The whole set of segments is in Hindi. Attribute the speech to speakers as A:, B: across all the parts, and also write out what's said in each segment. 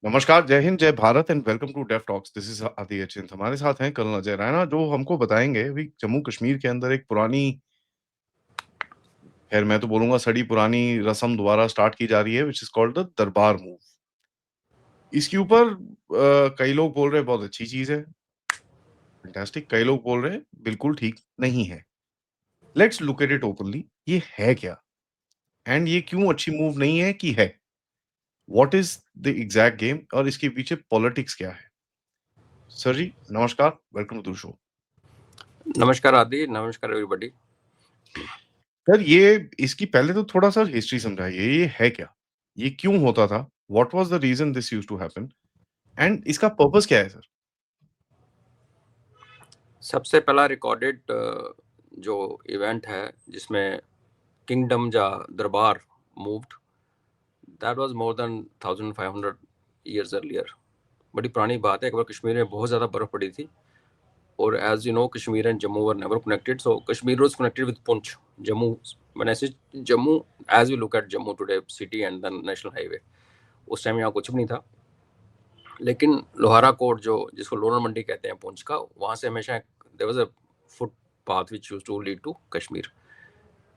A: नमस्कार, जय हिंद, जय Bharat and welcome to deaf talks. This is Adi Achint. हमारे साथ हैं कर्नल अजय रैना जो हमको बताएँगे अभी जम्मू-कश्मीर के अंदर एक पुरानी ख़ैर मैं तो बोलूँगा सड़ी पुरानी रस्म दोबारा स्टार्ट की जा रही है व्हिच इज़ कॉल्ड द दरबार मूव। इसके ऊपर कई लोग बोल रहे हैं बहुत अच्छी चीज़ है, फैंटास्टिक। कई लोग बोल रहे हैं बिल्कुल ठीक नहीं है। Let's look at it openly ये है क्या? एंड ये क्यों अच्छी मूव नहीं है कि है? What is the exact game और इसके पीछे पॉलिटिक्स क्या है? सर जी, नमस्कार, वेलकम टू द शो।
B: नमस्कार आदि, नमस्कार एवरीबॉडी।
A: सर ये इसकी पहले तो थोड़ा-सा हिस्ट्री समझाइए, ये है क्या? ये क्यों होता था? What was the reason this used to happen? And इसका पर्पस क्या है सर?
B: सबसे पहला रिकॉर्डेड जो इवेंट है जिसमें किंगडम या दरबार moved, that was more than 1500 years earlier. बड़ी पुरानी बात है। एक बार कश्मीर में बहुत ज़्यादा बर्फ़ पड़ी थी और as you know Kashmir and Jammu were never connected, so Kashmir was connected with Poonch. Jammu मैंने ऐसे Jammu as we look at Jammu today city and the national highway, उस टाइम यहाँ कुछ भी नहीं था। लेकिन लोहारा कोट जो जिसको लोअर मंडी कहते हैं पुंछ का, वहाँ से हमेशा there was a foot path which used to lead to Kashmir.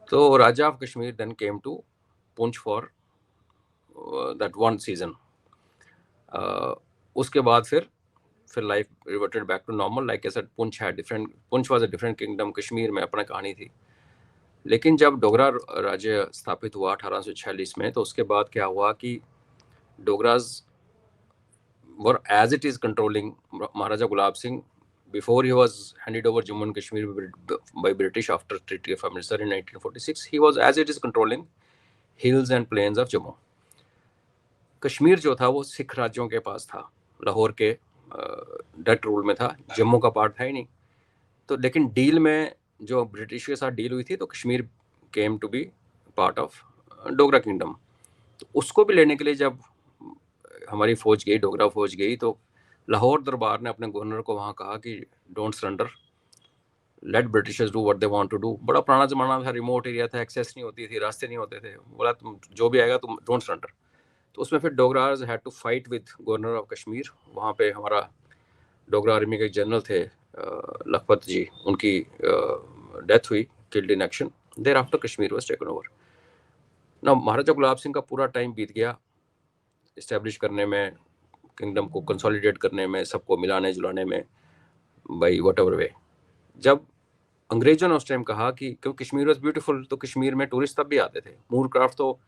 B: So Raja of Kashmir then came to Punch for that one season. उसके बाद फिर life reverted back to normal. Like ऐसा पुंछ है different, Poonch was a different kingdom, Kashmir में अपना कहानी थी। लेकिन जब डोगरा राज्य स्थापित हुआ 1846 में, तो उसके बाद क्या हुआ कि Dogras were as it is controlling Maharaja Gulab Singh before he was handed over Jammu and Kashmir by British after Treaty of Amritsar in 1946. He was as it is controlling hills and plains of Jammu. Kashmir जो था वो सिख राज्यों के पास था, लाहौर के डच रूल में था, जम्मू का पार्ट था ही नहीं। तो लेकिन डील में जो ब्रिटिश के साथ डील हुई थी, तो Kashmir came to be part of Dogra kingdom. तो उसको भी लेने के लिए जब हमारी फौज गई, डोगरा फौज गई, तो लाहौर दरबार ने अपने गवर्नर को वहाँ कहा कि don't surrender, let Britishers do what they want to do. बड़ा पुराना जमाना था, रिमोट एरिया था, एक्सेस नहीं होती थी, रास्ते नहीं होते थे। बोला तुम जो भी आएगा तुम डोंट सरेंडर। तो उसमें फिर Dogras had to fight with governor of Kashmir. वहाँ पे हमारा डोगरा आर्मी के एक जनरल थे लखपत जी, उनकी डेथ हुई, killed in action. Thereafter Kashmir was taken over. ना महाराजा गुलाब सिंह का पूरा टाइम बीत गया इस्टेब्लिश करने में, किंगडम को कंसोलिडेट करने में, सबको मिलाने जुलाने में, बाई वट एवर वे। जब अंग्रेजों ने उस टाइम कहा कि क्योंकि कश्मीर वाज ब्यूटीफुल, तो कश्मीर में टूरिस्ट तब भी आते थे। मूर क्राफ्ट तो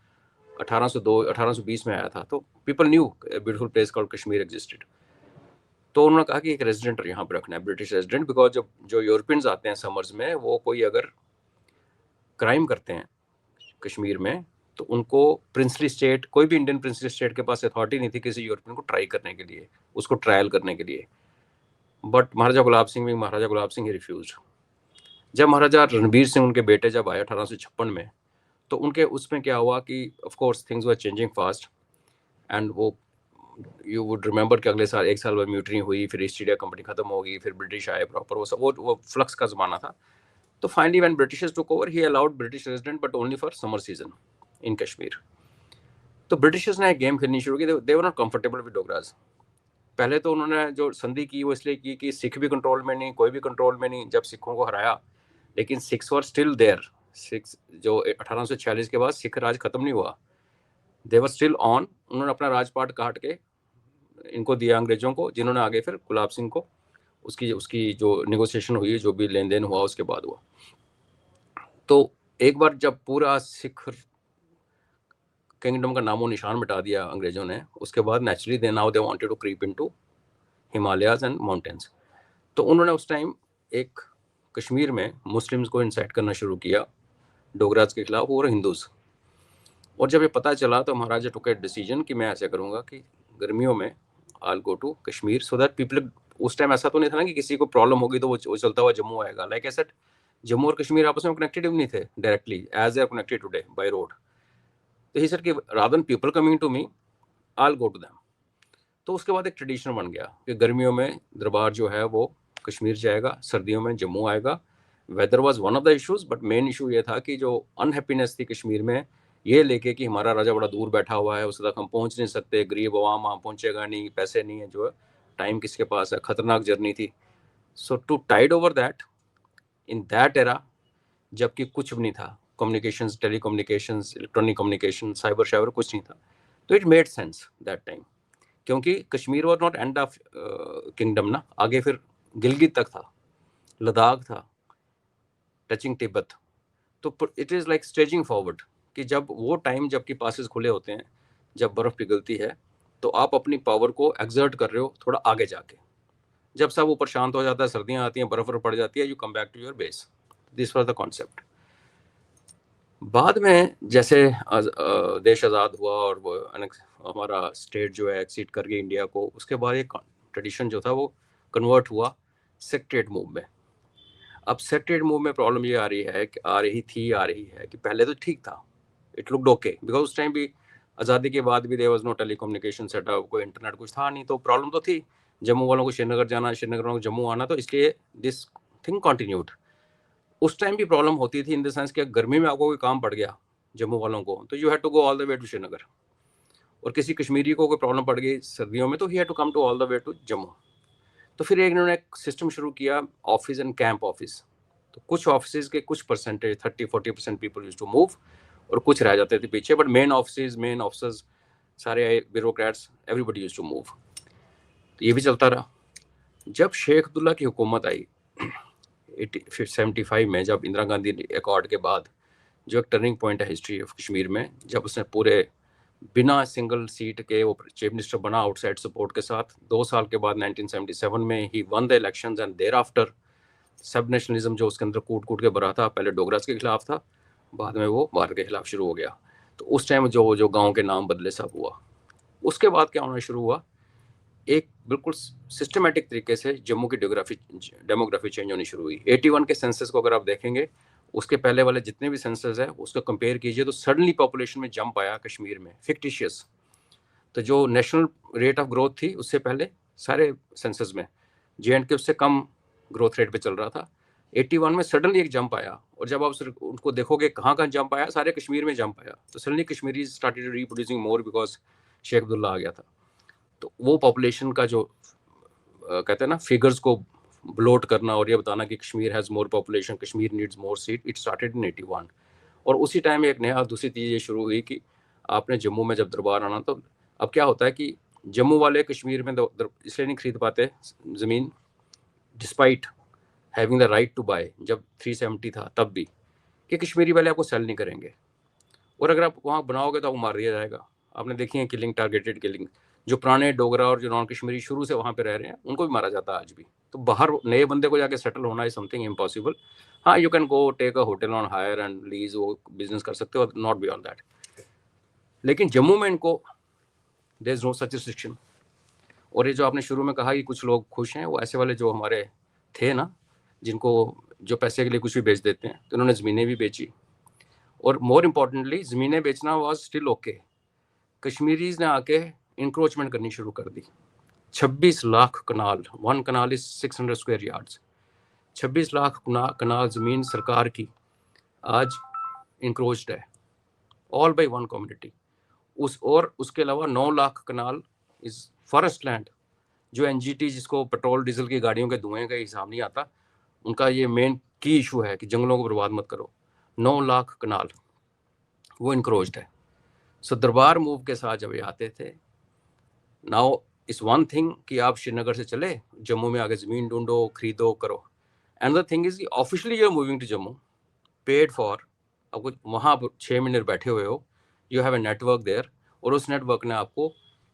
B: 1802 1820 में आया था, तो people new beautiful place called Kashmir existed. तो उन्होंने कहा कि एक रेजिडेंट यहाँ पे रखना है, ब्रिटिश रेजिडेंट, बिकॉज जो यूरोपियंस आते हैं समर्स में, वो कोई अगर क्राइम करते हैं कश्मीर में, तो उनको प्रिंसली स्टेट, कोई भी इंडियन प्रिंसली स्टेट के पास अथॉरिटी नहीं थी किसी यूरोपियन को ट्राई करने के लिए, उसको ट्रायल करने के लिए। But Maharaja Gulab Singh he refuse. जब महाराजा रणबीर सिंह उनके बेटे जब आए 1856 में, तो उनके उसमें क्या हुआ कि of course things were changing fast. And वो यू वुड रिमेंबर कि अगले साल, एक साल बाद म्यूटनी हुई, फिर ईस्ट इंडिया कंपनी खत्म हो गई, फिर ब्रिटिश आए प्रॉपर, वो सब वो फ्लक्स का जमाना था। तो finally when Britishers took over, he allowed British resident but only for summer season in Kashmir. तो ब्रिटिशर्स ने एक गेम खेलनी शुरू की। दे were not comfortable with Dogras. पहले तो उन्होंने जो संधि की वो इसलिए की कि सिख भी कंट्रोल में नहीं, कोई भी कंट्रोल में नहीं, जब सिखों को हराया। लेकिन Sikhs were still there. Sikhs जो 1846 के बाद सिख राज खत्म नहीं हुआ, दे वर स्टिल ऑन। उन्होंने अपना राजपाट काट के इनको दिया अंग्रेजों को, जिन्होंने आगे फिर गुलाब सिंह को उसकी उसकी जो नेगोशिएशन हुई, जो भी लेन देन हुआ उसके बाद हुआ। तो एक बार जब पूरा सिख किंगडम का नामो निशान मिटा दिया अंग्रेजों ने, उसके बाद naturally they now they wanted to creep into Himalayas and mountains. तो उन्होंने उस टाइम एक कश्मीर में मुस्लिम्स को इंसाइट करना शुरू किया डोगराज के खिलाफ और हिंदूज। और जब ये पता चला तो महाराजा टुक ए डिसीजन कि मैं ऐसा करूँगा कि गर्मियों में I go to Kashmir so that people. उस टाइम ऐसा तो नहीं था ना कि किसी को प्रॉब्लम होगी तो वो चलता हुआ जम्मू आएगा। लाइक ऐसा जम्मू और कश्मीर आपस में कनेक्टेड नहीं थे directly as they are connected today by road. तो ही सेड कि rather than people coming to me, I go to them. तो उसके बाद एक ट्रेडिशन बन गया कि गर्मियों में दरबार जो है वो कश्मीर जाएगा, सर्दियों में जम्मू आएगा। Weather was one of the issues, but main issue ये था कि जो अनहैप्पीनेस थी कश्मीर में ये लेके कि हमारा राजा बड़ा दूर बैठा हुआ है, उस तक हम पहुंच नहीं सकते, गरीब अवाम वहाँ पहुंचेगा नहीं, पैसे नहीं है, जो है टाइम किसके पास है, खतरनाक जर्नी थी। So to tide over that in that era, जबकि कुछ भी नहीं था, communications, telecommunications, electronic communication, cyber शाइबर कुछ नहीं था, तो it made sense that time, क्योंकि Kashmir was not end of kingdom ना, आगे फिर गिलगित तक था, लद्दाख था, टचिंग तिब्बत। तो it is like staging forward कि जब वो टाइम, जबकि पासेस खुले होते हैं, जब बर्फ़ पिघलती है, तो आप अपनी पावर को एक्सर्ट कर रहे हो थोड़ा आगे जाके, जब सब ऊपर शांत हो जाता है, सर्दियाँ आती हैं, बर्फ़ पड़ जाती है, you come back to your base. This was the concept. बाद में जैसे देश आज़ाद हुआ और वो हमारा स्टेट जो है एक्सीड कर गई इंडिया को, उसके बाद एक ट्रेडिशन जो था वो कन्वर्ट हुआ सेक्रेट मूव में। अब सेक्रेट मूव में प्रॉब्लम ये आ रही है कि आ रही है कि पहले तो ठीक था, इट लुक्ड ओके, बिकॉज उस टाइम भी आज़ादी के बाद भी there was no telecommunication setup, कोई इंटरनेट कुछ था नहीं, तो प्रॉब्लम तो थी, जम्मू वालों को श्रीनगर जाना, श्रीनगर वालों को जम्मू आना, तो इसलिए दिस थिंग कंटिन्यूड। उस टाइम भी प्रॉब्लम होती थी इन द सेंस कि गर्मी में आपको कोई काम पड़ गया जम्मू वालों को, तो you had to go all the way to Srinagar, और किसी कश्मीरी को कोई प्रॉब्लम पड़ गई सर्दियों में, तो he had to come to all the way to Jammu. तो फिर इन्होंने एक सिस्टम शुरू किया, ऑफिस एंड कैंप ऑफिस। तो कुछ ऑफिस के कुछ percentage 30-40% people use to move, और कुछ रह जाते थे पीछे, but main office, main officers, सारे bureaucrats, everybody use to move. तो ये भी चलता रहा। जब शेख अब्दुल्ला की हुकूमत आई 75 में, जब इंदिरा गांधी अकॉर्ड के बाद, जो एक टर्निंग पॉइंट है हिस्ट्री ऑफ कश्मीर में, जब उसने पूरे बिना सिंगल सीट के वो चीफ मिनिस्टर बना आउटसाइड सपोर्ट के साथ, 2 साल के बाद 1977 में ही won the elections, and thereafter सब नेशनलिज्म जो उसके अंदर कूट कूट के भरा था, पहले डोगरास के खिलाफ था, बाद में वो भारत के खिलाफ शुरू हो गया। तो उस टाइम जो जो गांव के नाम बदले सब हुआ। उसके बाद क्या होना शुरू हुआ, एक बिल्कुल सिस्टमेटिक तरीके से जम्मू की डेमोग्राफी चेंज होनी शुरू हुई। 81 के सेंसस को अगर आप देखेंगे, उसके पहले वाले जितने भी सेंसस है उसको कंपेयर कीजिए, तो सडनली पॉपुलेशन में जंप आया कश्मीर में, फिक्टिशियस। तो जो नेशनल रेट ऑफ ग्रोथ थी उससे पहले सारे सेंसस में, JNK उससे कम ग्रोथ रेट पे चल रहा था, 81 में सडनली एक जंप आया, और जब आप उनको देखोगे कहाँ कहाँ जंप आया, सारे कश्मीर में जंप आया। तो suddenly Kashmiri started reproducing more because Sheikh Abdullah आ गया था। तो वो पॉपुलेशन का जो कहते हैं ना फिगर्स को ब्लोट करना और ये बताना कि Kashmir has more population, Kashmir needs more seat, it started in 81। और उसी टाइम एक नया दूसरी चीज़ ये शुरू हुई कि आपने जम्मू में जब दरबार आना, तो अब क्या होता है कि जम्मू वाले कश्मीर में इसलिए नहीं खरीद पाते ज़मीन, despite having the right to buy, जब 370 था तब भी, कि कश्मीरी वाले आपको सेल नहीं करेंगे, और अगर आप वहाँ बनाओगे तो आपको मार दिया जाएगा। आपने देखी है किलिंग, टारगेटेड किलिंग, जो पुराने डोगरा और जो नॉन कश्मीरी शुरू से वहाँ पे रह रहे हैं उनको भी मारा जाता है आज भी। तो बाहर नए बंदे को जाके सेटल होना इज समथिंग इम्पॉसिबल। हाँ, you can go take a hotel on hire and lease, वो बिजनेस कर सकते हो, नॉट बियॉन्ड दैट। लेकिन जम्मू में इनको there is no such restriction. और ये जो आपने शुरू में कहा कि कुछ लोग खुश हैं, वो ऐसे वाले जो हमारे थे ना, जिनको जो पैसे के लिए कुछ भी बेच देते हैं, तो उन्होंने ज़मीनें भी बेची, और मोर इम्पोर्टेंटली ज़मीनें बेचना वाज स्टिल ओके। कश्मीरीज ने आके इंक्रोचमेंट करनी शुरू कर दी। 26 लाख कनाल, 1 कनाल इज 600 स्क्वायर यार्ड्स, 26 लाख कनाल ज़मीन सरकार की आज इंक्रोच्ड है, ऑल बाय वन कम्युनिटी। और उसके अलावा 9 लाख कनाल इज फॉरेस्ट लैंड, जो NGT, जिसको पेट्रोल डीजल की गाड़ियों के धुएं का हिसाब नहीं आता, उनका ये मेन की इशू है कि जंगलों को बर्बाद मत करो। 9 लाख कनाल वो इंक्रोच्ड है। सो दरबार मूव के साथ जब ये आते थे, नाउ इस वन थिंग कि आप श्रीनगर से चले जम्मू में आगे ज़मीन ढूंढो, खरीदो, करो। Another thing is officially you are moving to Jammu, paid for, आपको वहाँ 6 महीने बैठे हुए हो, you have a network there, और उस नेटवर्क ने आपको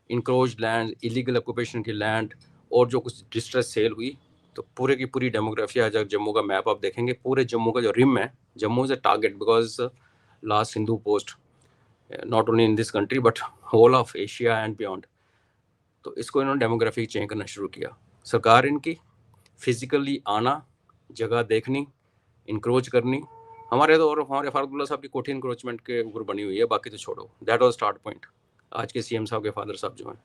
B: इंक्रोज लैंड, इलीगल ऑक्यूपेशन की लैंड, और जो कुछ डिस्ट्रेस सेल हुई, तो पूरे की पूरी डेमोग्राफी आज जम्मू का मैप आप देखेंगे, पूरे जम्मू का जो रिम है, Jammu is a target because last Hindu post not only in this country but whole of Asia and beyond. तो इसको इन्होंने डेमोग्राफी चेंज करना शुरू किया। सरकार इनकी फिजिकली आना, जगह देखनी, इंक्रोच करनी। हमारे तो, और हमारे फारूकुल्लाह साहब की कोठी इंक्रोचमेंट के ऊपर बनी हुई है, बाकी तो छोड़ो, दैट वाज स्टार्ट पॉइंट, आज के CM साहब के फादर साहब जो हैं।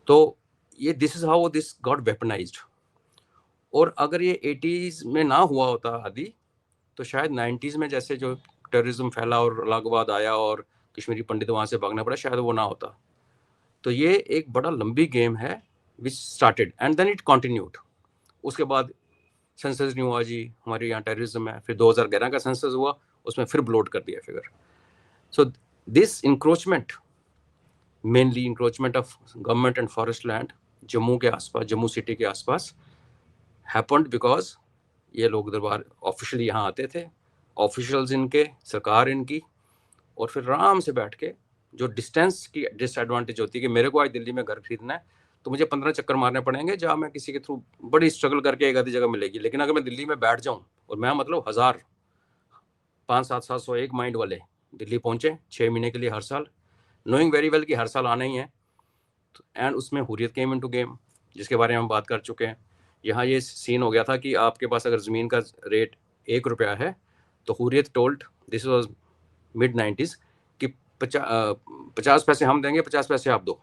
B: तो ये this is how this got weaponised. और अगर ये 80s में ना हुआ होता आदि, तो शायद 90s में जैसे जो टेररिज्म फैला और अलगाववाद आया और कश्मीरी पंडित वहाँ से भागना पड़ा, शायद वो ना होता। तो ये एक बड़ा लंबी गेम है which started and then it continued. उसके बाद सेंसस न्यू हुआ जी, हमारे यहाँ टेररिज्म है, फिर 2011 का सेंसस हुआ, उसमें फिर ब्लोट कर दिया figure. So this encroachment, mainly encroachment of government and forest land Jammu के आसपास, जम्मू सिटी के आसपास, हैपेंड बिकॉज ये लोग दरबार ऑफिशियली यहाँ आते थे, ऑफिशियल्स इनके, सरकार इनकी, और फिर आराम से बैठ के, जो डिस्टेंस की डिसएडवांटेज होती है कि मेरे को आज दिल्ली में घर खरीदना है तो मुझे 15 चक्कर मारने पड़ेंगे, जहाँ मैं किसी के थ्रू बड़ी स्ट्रगल करके एक आधी जगह मिलेगी। लेकिन अगर मैं दिल्ली में बैठ जाऊँ, और मैं मतलब 1000, 500, 700, 1 माइंड वाले दिल्ली पहुंचे 6 महीने के लिए हर साल, नोइंग वेरी वेल कि हर साल आना ही है, एंड उसमें हुर्रियत केम इनटू गेम, जिसके बारे में हम बात कर चुके हैं। यहाँ ये सीन हो गया था कि आपके पास अगर ज़मीन का रेट 1 रुपया है तो Hurriyat told, this was mid 90s, कि 50 पैसे हम देंगे, 50 पैसे आप दो।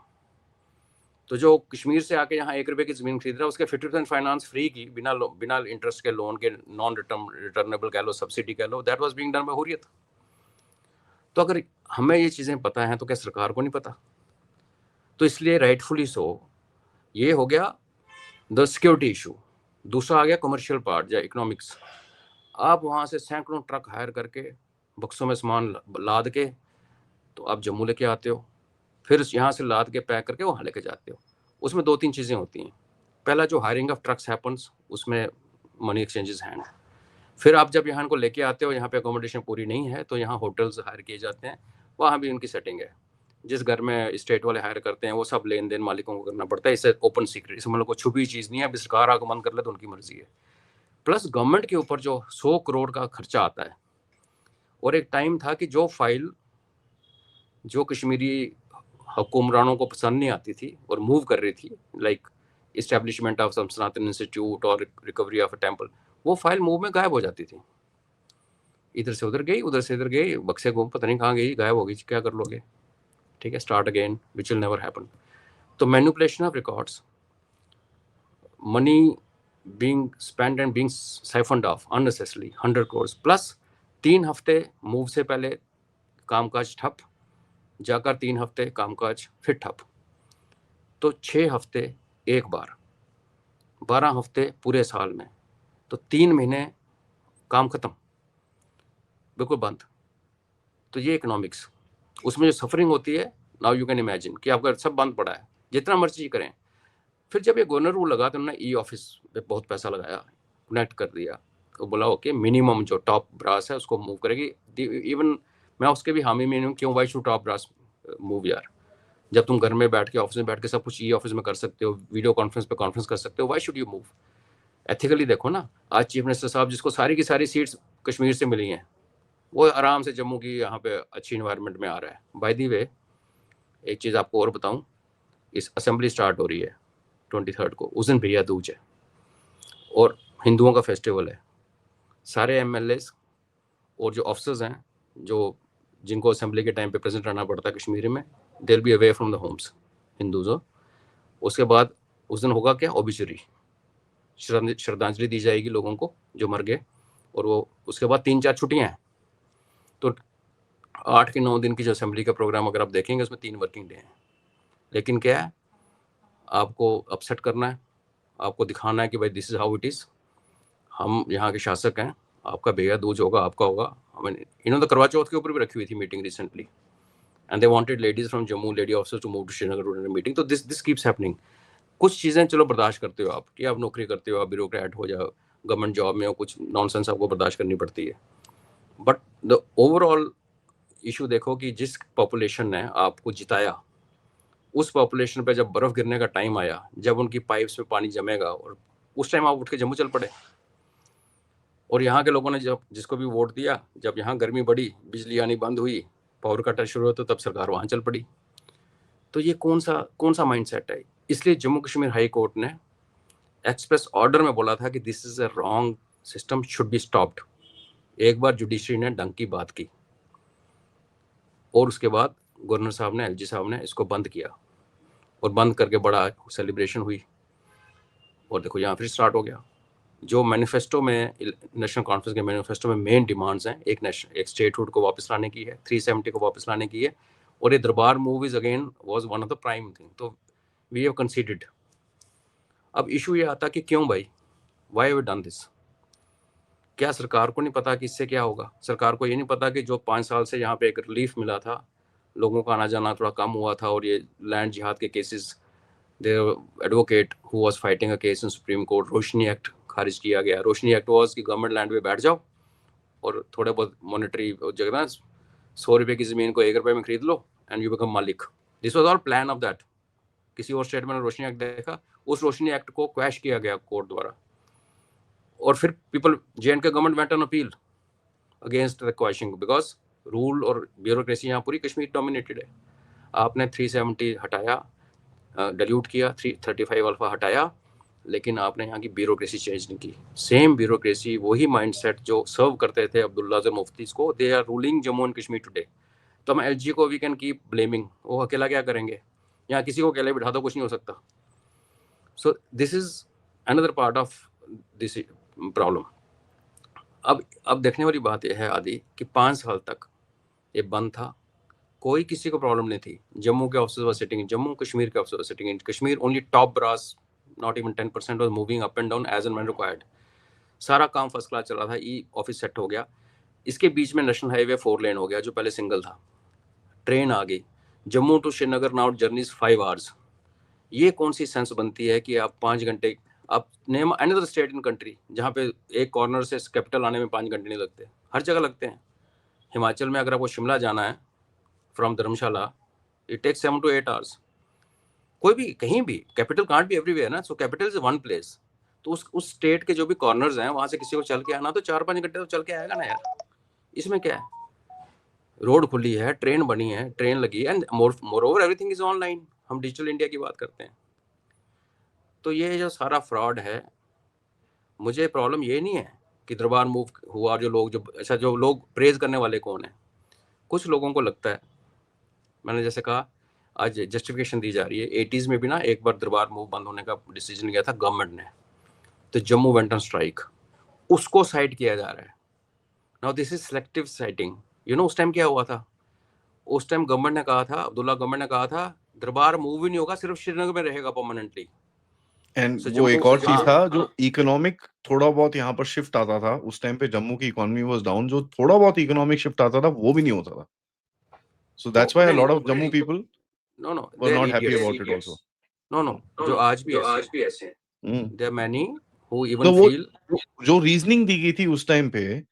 B: तो जो कश्मीर से आके यहाँ 1 रुपये की ज़मीन खरीद रहा है, उसके 50% फाइनेंस फ्री की, बिना इंटरेस्ट के लोन के, नॉन रिटर्नेबल कह लो, सब्सिडी कह लो, that was being done by Hurriyat. तो अगर हमें ये चीज़ें पता हैं तो क्या सरकार को नहीं पता? तो इसलिए राइटफुली सो ये हो गया द सिक्योरिटी इशू। दूसरा आ गया कमर्शियल पार्ट या इकोनॉमिक्स। आप वहाँ से सैकड़ों ट्रक हायर करके बक्सों में सामान लाद के तो आप जम्मू लेके आते हो, फिर यहाँ से लाद के पैक करके वहाँ लेके जाते हो। उसमें 2-3 चीज़ें होती हैं। पहला, जो हायरिंग ऑफ ट्रक्स हैपन्स, उसमें मनी एक्सचेंजेस हैं। फिर आप जब यहाँ को लेके आते हो, यहाँ पे अकोमोडेशन पूरी नहीं है तो यहाँ होटल्स हायर किए जाते हैं, वहाँ भी उनकी सेटिंग है। जिस घर में स्टेट वाले हायर करते हैं वो सब लेन देन मालिकों को करना पड़ता है। इससे ओपन सीक्रेट, इसमें मतलब कोई छुपी चीज़ नहीं है। अभी सरकार आगमन कर ले तो उनकी मर्जी है। प्लस गवर्नमेंट के ऊपर जो 100 करोड़ का खर्चा आता है। और एक टाइम था कि जो फाइल जो कश्मीरी हुक्मरानों को पसंद नहीं आती थी और मूव कर रही थी, like establishment of Sanatan institute और रिकवरी ऑफ अ टेम्पल, वो फाइल मूव में गायब हो जाती थी। इधर से उधर गई, उधर से इधर गई, बक्से घूम, पता नहीं कहाँ गई, गायब हो गई, क्या कर लोगे? ठीक है, start again, which will never happen. तो manipulation of records, money being spent and being siphoned off unnecessarily, 100 crores plus 3 हफ्ते मूव से पहले कामकाज ठप, जाकर 3 हफ्ते कामकाज फिर ठप, तो 6 हफ्ते एक बार, 12 हफ्ते पूरे साल में, तो 3 महीने काम खत्म, बिल्कुल बंद। तो ये इकोनॉमिक्स, उसमें जो सफरिंग होती है, नाउ यू कैन इमेजिन कि आपका सब बंद पड़ा है, जितना मर्जी करें। फिर जब ये गवर्नर रूल लगा तो उन्होंने ई ऑफिस पे बहुत पैसा लगाया, कनेक्ट कर दिया, तो बोला ओके मिनिमम जो टॉप ब्रास है उसको मूव करेगी। इवन मैं उसके भी हामी में हूँ, क्यों, why should top brass move यार? जब तुम घर में बैठ के, ऑफिस में बैठ के सब कुछ ई ऑफिस में कर सकते हो, वीडियो कॉन्फ्रेंस पे कॉन्फ्रेंस कर सकते हो, why should you move? Ethically देखो ना, आज चीफ मिनिस्टर साहब जिसको सारी की सारी सीट्स कश्मीर से मिली हैं, वो आराम से जम्मू की यहाँ पे अच्छी इन्वायरमेंट में आ रहा है। बाय दी वे, एक चीज़ आपको और बताऊँ, इस असेंबली स्टार्ट हो रही है 23 को, उस दिन भैया दूज है और हिंदुओं का फेस्टिवल है। सारे एमएलएस और जो ऑफिसर्स हैं, जो जिनको असेंबली के टाइम पे प्रेजेंट रहना पड़ता है कश्मीर में, they will be away from the homes, Hindus हो। उसके बाद उस दिन होगा क्या, ओबिचुरी, श्रद्धांजलि दी जाएगी लोगों को जो मर गए, और वो उसके बाद 3-4 छुट्टियां हैं। तो 8 के 9 दिन की जो असेंबली का प्रोग्राम अगर आप देखेंगे उसमें 3 वर्किंग डे हैं। लेकिन क्या है, आपको अपसेट करना है, आपको दिखाना है कि भाई this is how it is, हम यहाँ के शासक हैं, आपका भैया दूज होगा, आपका होगा। इन्होंने तो करवा चौथ के ऊपर भी रखी हुई थी meeting recently, and they wanted ladies from Jammu, lady officers to move to Srinagar meeting. तो दिस कीप्स हैपनिंग। कुछ चीज़ें चलो बर्दाश्त करते हो आप, कि आप नौकरी करते हो, आप ब्यूरोक्रेट हो जाओ, गवर्नमेंट जॉब में हो, कुछ नॉनसेंस आपको बर्दाश्त करनी पड़ती है। बट द ओवरऑल इशू देखो कि जिस पॉपुलेशन ने आपको जिताया, उस पॉपुलेशन पे जब बर्फ गिरने का टाइम आया, जब उनकी पाइप्स में पानी जमेगा, और उस टाइम आप उठ के जम्मू चल पड़े। और यहाँ के लोगों ने जब जिसको भी वोट दिया, जब यहाँ गर्मी बढ़ी, बिजली आनी बंद हुई, पावर कट शुरू हुआ, तो तब सरकार वहाँ चल पड़ी। तो ये कौन सा माइंडसेट है? इसलिए जम्मू कश्मीर हाई कोर्ट ने एक्सप्रेस ऑर्डर में बोला था कि this is a wrong system, should be stopped. एक बार जुडिशरी ने डंक की बात की, और उसके बाद गवर्नर साहब ने, एलजी साहब ने इसको बंद किया, और बंद करके बड़ा सेलिब्रेशन हुई, और देखो यहाँ फिर स्टार्ट हो गया। जो मैनिफेस्टो में, नेशनल कॉन्फ्रेंस के मैनिफेस्टो में मेन डिमांड्स हैं, एक स्टेटहुड को वापस लाने की है, 370 को वापस लाने की है, और ये Darbar move is again was one of the prime thing. तो वी हैव कंसीडर्ड। अब इशू ये आता कि क्यों भाई, why have we done this? क्या सरकार को नहीं पता कि इससे क्या होगा? सरकार को ये नहीं पता कि जो 5 साल से यहाँ पे एक रिलीफ मिला था, लोगों का आना जाना थोड़ा कम हुआ था, और ये लैंड जिहाद के cases, there advocate who was fighting a case in supreme court, Roshni act खारिज किया गया। रोशनी एक्ट वाज कि गवर्नमेंट लैंड पे बैठ जाओ और थोड़े बहुत मॉनेटरी जगह ना, 100 रुपये की ज़मीन को 1 रुपये में खरीद लो एंड यू बिकम मालिक। This was all plan of that. किसी और स्टेट में रोशनी एक्ट देखा, उस रोशनी एक्ट को क्वैश किया गया कोर्ट द्वारा, और फिर people, J and K government went on appeal against the quashing, because rule और ब्यूरोक्रेसी यहाँ पूरी कश्मीर डोमिनेटेड है। आपने 370 हटाया, डिल्यूट किया, 335 अल्फा हटाया, लेकिन आपने यहाँ की ब्यूरोक्रेसी चेंज नहीं की। सेम ब्यूरोक्रेसी, वही माइंडसेट जो सर्व करते थे अब्दुल्ला अजहर मुफ्तीज को, they are ruling Jammu and Kashmir today. तो हम एलजी को वी कैन कीप ब्लेमिंग, वो अकेला क्या करेंगे? यहाँ किसी को अकेले बिठा दो, कुछ नहीं हो सकता। सो this is another part of this problem. अब देखने वाली बात यह है आदि कि 5 साल तक ये बंद था, कोई किसी को प्रॉब्लम नहीं थी। जम्मू के officers were sitting in Jammu, Kashmir के officers were sitting in Kashmir, only top brass, not even 10% was moving up and down as and when required. सारा काम फर्स्ट क्लास चल रहा था, ई ऑफिस सेट हो गया। इसके बीच में नेशनल हाईवे 4 लेन हो गया, जो पहले सिंगल था। ट्रेन आ गई, Jammu to Srinagar now journeys 5 hours. ये कौन सी सेंस बनती है कि आप 5 घंटे, आप name another state in country जहाँ पे एक कॉर्नर से कैपिटल आने में 5 घंटे नहीं लगते, हर जगह लगते हैं। हिमाचल में अगर आपको शिमला जाना है from Dharamshala, it takes 7 to 8 hours. कोई भी कहीं भी, कैपिटल कांट भी एवरीवेयर ना, so capital is one place. तो उस स्टेट के जो भी कॉर्नर्स हैं, वहां से किसी को चल के आना तो 4-5 घंटे तो चल के आएगा ना यार। इसमें क्या है? रोड खुली है, ट्रेन बनी है, ट्रेन लगी है, and more over everything is online. हम डिजिटल इंडिया की बात करते हैं। तो ये जो सारा फ्रॉड है, मुझे प्रॉब्लम ये नहीं है कि दरबार मूव हुआ, जो लोग, जो अच्छा, जो लोग प्रेज करने वाले कौन है? कुछ लोगों को लगता है, मैंने जैसे कहा, आज जस्टिफिकेशन दी जा रही है, 80s में भी ना एक बार दरबार मूव बंद होने का डिसीजन लिया था गवर्नमेंट ने, तो जम्मू वेंट ऑन स्ट्राइक, उसको साइड किया जा रहा है। Now this is selective citing. You know उस टाइम क्या हुआ था? उस टाइम गवर्नमेंट ने कहा था, अब्दुल्ला गवर्नमेंट ने कहा था, दरबार मूव ही नहीं होगा, सिर्फ श्रीनगर में रहेगा परमानेंटली।
A: एंड
B: So
A: वो
B: जम्मू
A: एक और चीज
B: हाँ
A: था, जो इकोनॉमिक थोड़ा बहुत यहाँ पर शिफ्ट आता था उस टाइम पे, जम्मू की इकोनॉमी वाज डाउन, जो थोड़ा बहुत इकोनॉमिक शिफ्ट आता था वो भी नहीं होता था। सो दैट्स व्हाई अ
B: नहीं
A: लॉट
B: नहीं,
A: of Jammu people
B: no no,
A: were
B: they are
A: not happy
B: idiots.
A: About it also.
B: No no, जो आज भी ऐसे हैं,
A: hmm.
B: There many who even
A: तो वो
B: फील।
A: जो रीजनिंग दी गई थी उस टाइम पे,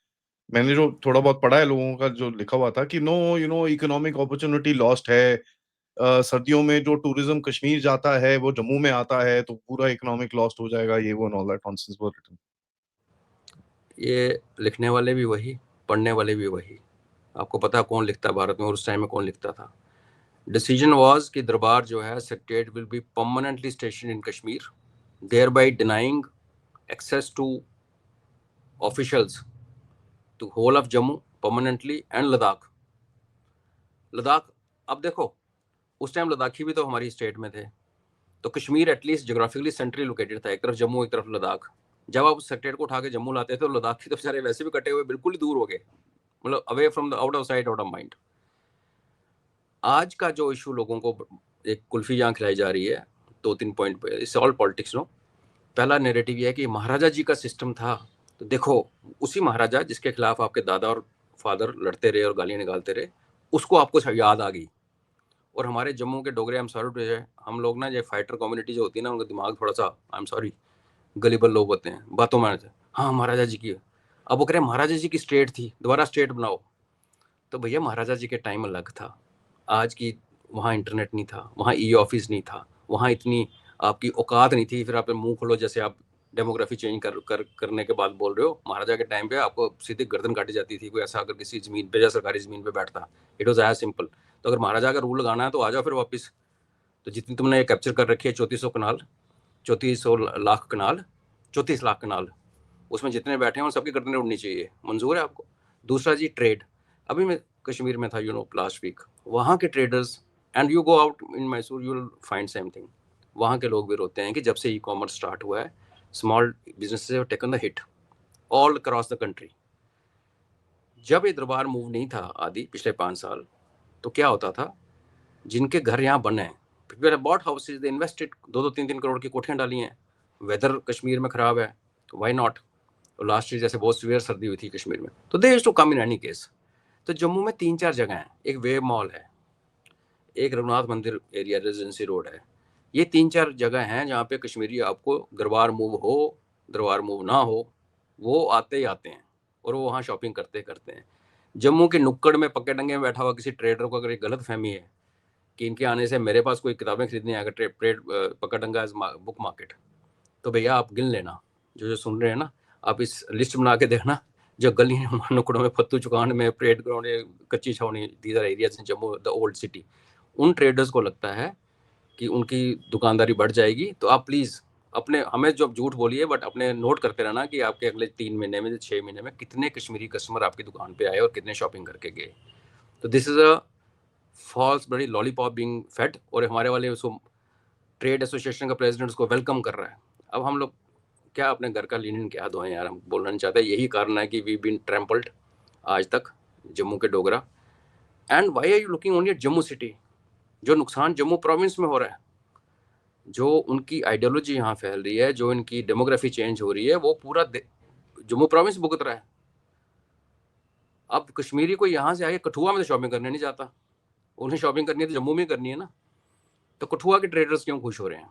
A: मैंने जो थोड़ा बहुत पढ़ा है लोगों का, जो लिखा हुआ था कि no, you know, economic opportunity lost है, सर्दियों में जो टूरिज्म कश्मीर जाता है वो जम्मू में आता है, तो पूरा इकोनॉमिक लॉस्ट हो जाएगा, ये वो and all that nonsense were written.
B: ये लिखने वाले भी वही, पढ़ने वाले भी वही। आपको पता कौन लिखता है भारत में, और उस टाइम में कौन लिखता था? डिसीजन वाज कि दरबार जो है, secretariat will be permanently station in Kashmir, thereby denying access to officials to whole of Jammu permanently and Ladakh. Ladakh, अब देखो, उस टाइम लद्दाखी भी तो हमारी स्टेट में थे, तो Kashmir at least geographically centrally located था, एक तरफ जम्मू एक तरफ लद्दाख। जब आप उस सेक्रेट को उठा के जम्मू लाते थे, तो लद्दाखी तो बेचारे वैसे भी कटे हुए बिल्कुल ही दूर हो गए, मतलब away from the out of sight out of mind. आज का जो इशू लोगों को एक कुल्फी जहाँ खिलाई जा रही है 2-3 पॉइंट पे, इट्स ऑल पॉलिटिक्स नो। पहला नेरेटिव ये है कि महाराजा जी का सिस्टम था, तो देखो उसी महाराजा जिसके खिलाफ आपके दादा और फादर लड़ते रहे और गालियाँ निकालते रहे, उसको आपको याद आ गई। और हमारे जम्मू के डोगरे, आई एम सॉरी, हम लोग ना, ये फाइटर कम्युनिटी जो होती है ना, उनका दिमाग थोड़ा सा, आई एम सॉरी, गलीबल लोग होते हैं, बातों में हाँ महाराजा जी की। अब वो कह रहे महाराजा जी की स्टेट थी, दोबारा स्टेट बनाओ। तो भैया महाराजा जी के टाइम अलग था, आज की, वहाँ इंटरनेट नहीं था, वहाँ ई ऑफिस नहीं था, वहाँ इतनी आपकी औकात नहीं थी, फिर आप मुंह खोलो, जैसे आप डेमोग्राफी चेंज करने के बाद बोल रहे हो। महाराजा के टाइम पे आपको सीधी गर्दन काटी जाती थी, कोई ऐसा अगर किसी जमीन पे या सरकारी जमीन पे बैठता। It was as simple. तो अगर महाराजा का रूल लगाना है तो आ जाओ फिर वापस। तो जितनी तुमने कैप्चर कर रखी है 3400 कनाल, 3400 लाख कनाल, 34 लाख कनाल, उसमें जितने बैठे हैं उन सबकी गर्दनें उड़नी चाहिए। मंजूर है आपको? दूसरा जी, ट्रेड। अभी मैं कश्मीर में था, लास्ट वीक, वहाँ के traders, and you go out in Mysore, you will find same thing. वहाँ के लोग भी रोते हैं कि जब से ई कॉमर्स स्टार्ट हुआ है, small businesses have taken the hit all across the country. जब ये दरबार मूव नहीं था आदि पिछले 5 साल, तो क्या होता था, जिनके घर यहाँ बने हैं, people have bought houses, they invested, 2-3 crore की कोठियाँ डाली हैं। वेदर कश्मीर में खराब है, तो व्हाई नॉट। तो लास्ट ईयर जैसे बहुत सीवियर सर्दी हुई थी कश्मीर में, तो they used to come in any case. तो जम्मू में 3-4 जगह हैं, एक वेव मॉल है, एक रघुनाथ मंदिर एरिया रेजिडेंसी रोड है, ये 3-4 जगह हैं जहाँ पे कश्मीरी आपको दरबार मूव हो, दरबार मूव ना हो, वो आते ही आते हैं और वो वहाँ शॉपिंग करते करते हैं। जम्मू के नुक्कड़ में पक्के डंगे में बैठा हुआ किसी ट्रेडर को अगर एक गलत फहमी है कि इनके आने से मेरे पास कोई किताबें खरीदनी आएगा, ट्रेड पक्का डंगा एज बुक मार्केट, तो भैया आप गिन लेना, जो सुन रहे हैं ना, आप इस लिस्ट बना के देखना, जो गली नुक्कड़ों में, फत्तू चुकान में, parade ground, Kachi Chhawni, these are areas in Jammu the old city, उन ट्रेडर्स को लगता है कि उनकी दुकानदारी बढ़ जाएगी। तो आप प्लीज़ अपने, हमें जो झूठ बोलिए, बट अपने नोट करते रहना कि आपके अगले 3 महीने में, 6 महीने में कितने कश्मीरी कस्टमर आपकी दुकान पे आए और कितने शॉपिंग करके गए। तो दिस इज़ अ फॉल्स बड़ी लॉलीपॉप बीइंग फेड, और हमारे वाले उसको ट्रेड एसोसिएशन का प्रेसिडेंट उसको वेलकम कर रहा है। अब हम लोग क्या अपने घर का लिनन क्या धोएं यार, हम बोलना नहीं चाहते। यही कारण है कि वी बीन ट्रैम्पल्ड आज तक, जम्मू के Dogra. And why are you looking only at Jammu city? जो नुकसान जम्मू प्रोविंस में हो रहा है, जो उनकी आइडियोलॉजी यहाँ फैल रही है, जो इनकी डेमोग्राफी चेंज हो रही है, वो पूरा जम्मू प्रोविंस भुगत रहा है। अब कश्मीरी को यहाँ से आके कठुआ में तो शॉपिंग करने नहीं जाता, उन्हें शॉपिंग करनी है तो जम्मू में करनी है ना। तो कठुआ के ट्रेडर्स क्यों खुश हो रहे हैं?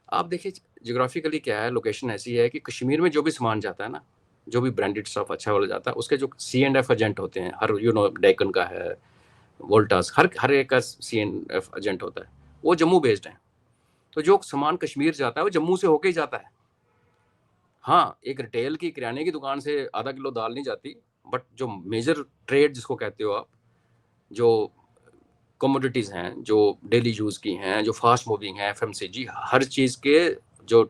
B: आप देखिए जियोग्राफिकली क्या है, लोकेशन ऐसी है कि कश्मीर में जो भी सामान जाता है ना, जो भी ब्रांडेड स्टफ अच्छा वाला जाता है, उसके जो C&F एजेंट होते हैं, हर डेकन का है, वोल्टास, हर एक का C&F एजेंट होता है, वो जम्मू बेस्ड है। तो जो सामान कश्मीर जाता है वो जम्मू से होके ही जाता है। हाँ, एक रिटेल की किराने की दुकान से आधा किलो दाल नहीं जाती, बट जो मेजर ट्रेड जिसको कहते हो आप, जो कमोडिटीज़ हैं, जो डेली यूज़ की हैं, जो फास्ट मूविंग है, FMCG, हर चीज़ के जो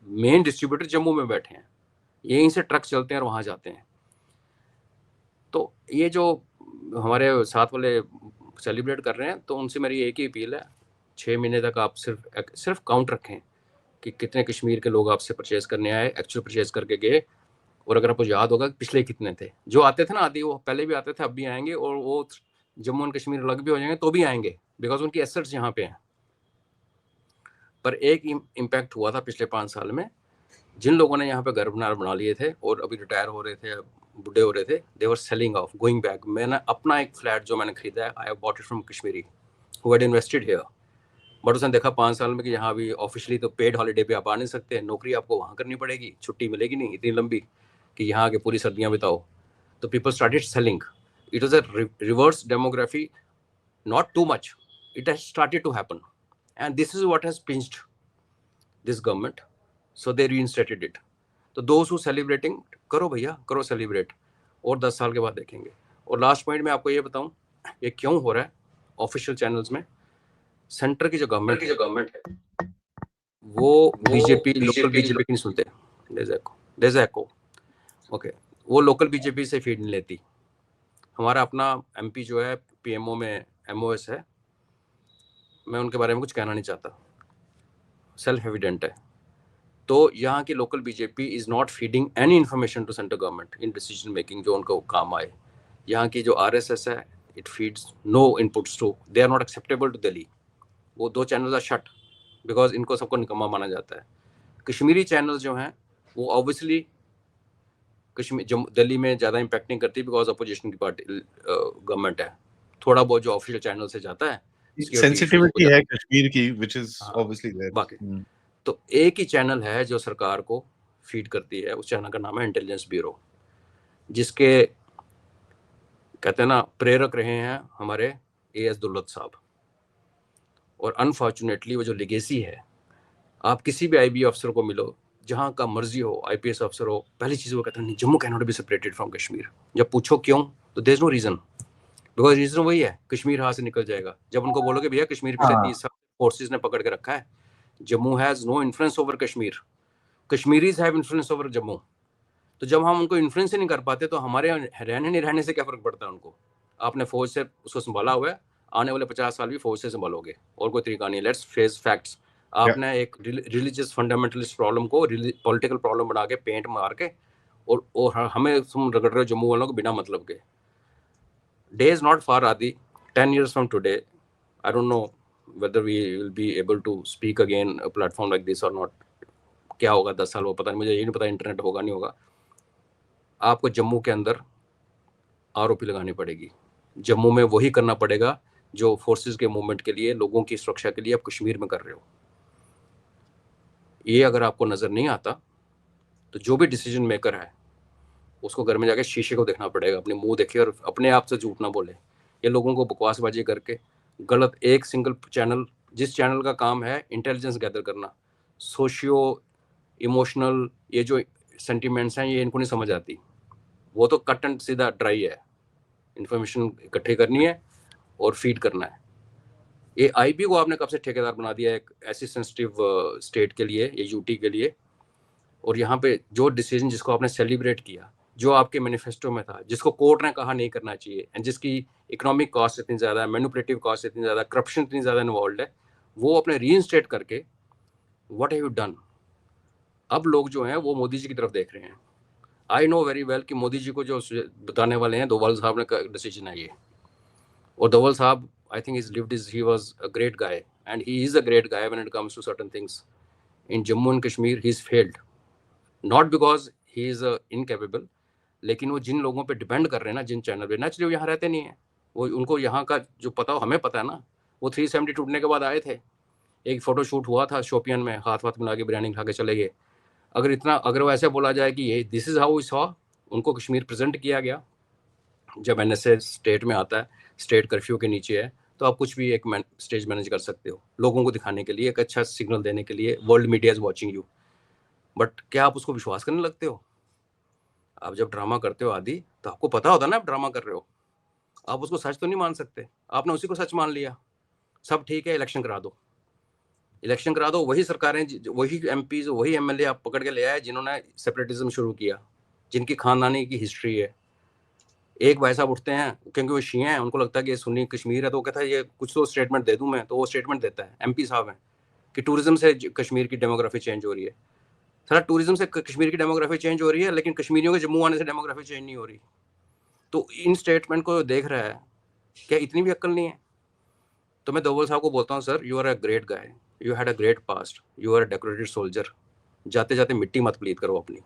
B: मेन डिस्ट्रीब्यूटर जम्मू में बैठे हैं, यहीं से ट्रक चलते हैं और वहाँ जाते हैं। तो ये जो हमारे साथ वाले सेलिब्रेट कर रहे हैं, तो उनसे मेरी एक ही अपील है, 6 महीने तक आप सिर्फ काउंट रखें कि कितने कश्मीर के लोग आपसे परचेज करने आए, एक्चुअल परचेज करके गए। और अगर आपको याद होगा पिछले कितने थे जो आते थे ना आदि, वो पहले भी आते थे, अब भी आएंगे, और वो जम्मू एंड कश्मीर अलग भी हो जाएंगे तो भी आएंगे, बिकॉज उनकी एसेट्स यहाँ पे हैं। पर एक इम्पैक्ट हुआ था पिछले 5 साल में, जिन लोगों ने यहाँ पे घर बना लिए थे और अभी रिटायर हो रहे थे, बुढ़े हो रहे थे, they were selling off, going back. मैंने अपना एक फ्लैट जो मैंने खरीदा है, I have bought it from Kashmiri who had invested here, but उसने देखा 5 साल में कि यहाँ भी ऑफिशियली तो पेड हॉलीडे पे आप आ नहीं सकते, नौकरी आपको वहाँ करनी पड़ेगी, छुट्टी मिलेगी नहीं इतनी लंबी कि यहाँ आके पूरी सर्दियाँ बिताओ। तो people started selling. It was a reverse demography, not too much. It has started to happen, and this is what has pinched this government. So they reinstated it. तो those who celebrating, करो भैया, करो सेलिब्रेट, और 10 साल के बाद देखेंगे। और लास्ट पॉइंट में आपको ये बताऊं, ये क्यों हो रहा है ऑफिशियल चैनल्स में। सेंटर की जो गवर्नमेंट है वो बीजेपी, लोकल बीजेपी की नहीं सुनते, there's echo, ओके, वो लोकल बीजेपी से फीड नहीं लेती। हमारा अपना MP जो है PMO में MOS है, मैं उनके बारे में कुछ कहना नहीं चाहता, सेल्फ एविडेंट है। तो यहाँ की local BJP is not feeding any information to central government in decision making जो उनको काम आए। यहाँ की जो RSS है, it feeds no inputs to, they are not acceptable to Delhi. वो 2 चैनल आर शट बिकॉज इनको सबको निकम्मा माना जाता है। कश्मीरी चैनल जो हैं वो ऑब्वियसली दिल्ली में ज़्यादा इम्पैक्ट नहीं करती बिकॉज अपोजिशन की पार्टी गवर्नमेंट है। थोड़ा बहुत जो ऑफिशियल चैनल से जाता है,
A: सेंसिटिविटी है कश्मीर की, व्हिच इज
B: हाँ,
A: ऑब्वियसली देयर।
B: बाकी तो एक ही चैनल है जो सरकार को फीड करती है, उस चैनल का नाम है इंटेलिजेंस ब्यूरो, जिसके कहते हैं ना प्रेरक रहे हैं हमारे AS दुल्लत साहब। और अनफॉर्चुनेटली वो जो लिगेसी है, आप किसी भी IB अफसर को मिलो, जहाँ का मर्जी हो, IPS अफसर हो, पहली चीज़ वो कहते हैं नहीं, Jammu can not be separated from Kashmir. जब पूछो क्यों, तो there is no reason, because reason वही है, कश्मीर हाथ से निकल जाएगा। जब उनको बोलोगे भैया कश्मीर पिछले 30 साल फोर्सेज ने पकड़ के रखा है, Jammu has no influence over Kashmir, Kashmiris have influence over Jammu. तो जब हम उनको इन्फ्लुएंस ही नहीं कर पाते, तो हमारे रहने नहीं रहने से क्या फर्क पड़ता है उनको। आपने फौज से उसको संभाला हुआ है, आने वाले 50 साल भी फौज से संभालोगे, और कोई तरीका नहीं। Let's face facts. आपने एक रिलीजियस फंडामेंटलिस्ट प्रॉब्लम को पॉलिटिकल प्रॉब्लम बना के पेंट मार के और हमें तुम रगड़ रहे हो जम्मू वालों को बिना मतलब के. Day is not far, Adi. 10 years from today, I don't know whether we will be able to speak again a platform like this or not. क्या होगा 10 साल वो पता नहीं, मुझे ये नहीं पता इंटरनेट होगा नहीं होगा. आपको जम्मू के अंदर आरोपी लगानी पड़ेगी. जम्मू में वही करना पड़ेगा जो फोर्सेस के मूवमेंट के लिए, लोगों की सुरक्षा के लिए आप कश्मीर में कर रहे हो. ये अगर आपको नजर नहीं आता तो जो भी डिसीजन मेकर है उसको घर में जाके शीशे को देखना पड़ेगा, अपने मुंह देखे और अपने आप से झूठ ना बोले. ये लोगों को बकवासबाजी करके गलत एक सिंगल चैनल, जिस चैनल का काम है इंटेलिजेंस गैदर करना, सोशियो इमोशनल ये जो सेंटिमेंट्स हैं ये इनको नहीं समझ आती. वो तो कट एंड सीधा ड्राई है, इन्फॉर्मेशन इकट्ठे करनी है और फीड करना है. ये आईबी को आपने कब से ठेकेदार बना दिया एक ऐसी सेंसिटिव स्टेट के लिए, ये यूटी के लिए. और यहाँ पे जो डिसीजन जिसको आपने सेलिब्रेट किया, जो आपके मैनिफेस्टो में था, जिसको कोर्ट ने कहा नहीं करना चाहिए, एंड जिसकी इकोनॉमिक कॉस्ट इतनी ज़्यादा है, मैनिपुलेटिव कॉस्ट इतनी ज़्यादा, करप्शन इतनी ज़्यादा इन्वॉल्व है, वो अपने रीइंस्टेट करके व्हाट हैव यू डन. अब लोग जो हैं वो मोदी जी की तरफ देख रहे हैं. आई नो वेरी वेल कि मोदी जी को जो बताने वाले हैं डोवाल साहब ने डिसीजन है ये. और डोवाल साहब, I think he was a great guy and he is a great guy when it comes to certain things. In Jammu and Kashmir he's failed, not because he is incapable, लेकिन वो जिन लोगों पे डिपेंड कर रहे हैं ना, जिन चैनल पे, नेचुरली वो यहाँ रहते नहीं है. वो उनको यहाँ का जो पता हो, हमें पता है ना. वो 370 टूटने के बाद आए थे, एक फोटो शूट हुआ था शोपियन में, हाथ वाथ मिला के बिरयानी खा के चले गए. अगर वो ऐसे बोला जाए कि ये this is how we saw, उनको कश्मीर प्रेजेंट किया गया. जब एनएसए स्टेट में आता है, स्टेट कर्फ्यू के नीचे है, तो आप कुछ भी एक स्टेज मैनेज कर सकते हो लोगों को दिखाने के लिए, एक अच्छा सिग्नल देने के लिए, world media is watching you. But क्या आप उसको विश्वास करने लगते हो? आप जब ड्रामा करते हो आदि, तो आपको पता होता है ना आप ड्रामा कर रहे हो. आप उसको सच तो नहीं मान सकते. आपने उसी को सच मान लिया. सब ठीक है, इलेक्शन करा दो, इलेक्शन करा दो. वही सरकारें, वही एमपीज, वही एमएलए आप पकड़ के ले आए जिन्होंने सेपरेटिज्म शुरू किया, जिनकी खानदानी की हिस्ट्री है. एक भाई साहब उठते हैं क्योंकि वो शिया हैं, उनको लगता है कि ये सुन्नी कश्मीर है, तो वो कहता है ये कुछ तो स्टेटमेंट दे दूं मैं, तो वो स्टेटमेंट देता है. एमपी साहब हैं कि टूरिज्म से कश्मीर की डेमोग्राफी चेंज हो रही है. सारा टूरिज्म से कश्मीर की डेमोग्राफी चेंज हो रही है, लेकिन कश्मीरियों के जम्मू आने से डेमोग्राफी चेंज नहीं हो रही. तो इन स्टेटमेंट को देख रहा है, क्या इतनी भी अक्ल नहीं है? तो मैं डोवाल साहब को बोलता हूँ, sir you are a great guy, you had a great past, you are a decorated soldier. जाते जाते मिट्टी मत प्लीत करो अपनी.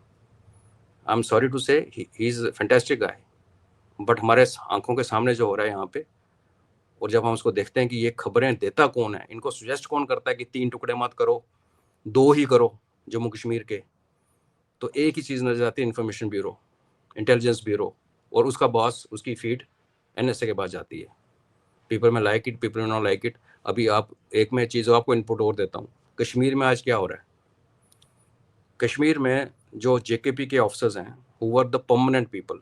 B: आई एम सॉरी टू से, he is fantastic guy, but हमारे आंखों के सामने जो हो रहा है यहाँ पे, और जब हम उसको देखते हैं कि ये खबरें देता कौन है, इनको सुजेस्ट कौन करता है कि 3 टुकड़े मत करो, 2 ही करो जम्मू कश्मीर के, तो एक ही चीज़ नजर आती है, इन्फॉर्मेशन ब्यूरो, इंटेलिजेंस ब्यूरो, और उसका बॉस, उसकी फीड एनएसए के पास जाती है. पीपल में लाइक इट, पीपल में नॉट लाइक इट. अभी आप एक मैं चीज़ आपको इनपुट और देता हूँ. कश्मीर में आज क्या हो रहा है? कश्मीर में जो जेकेपी के ऑफिसर्स हैं, who are the permanent people,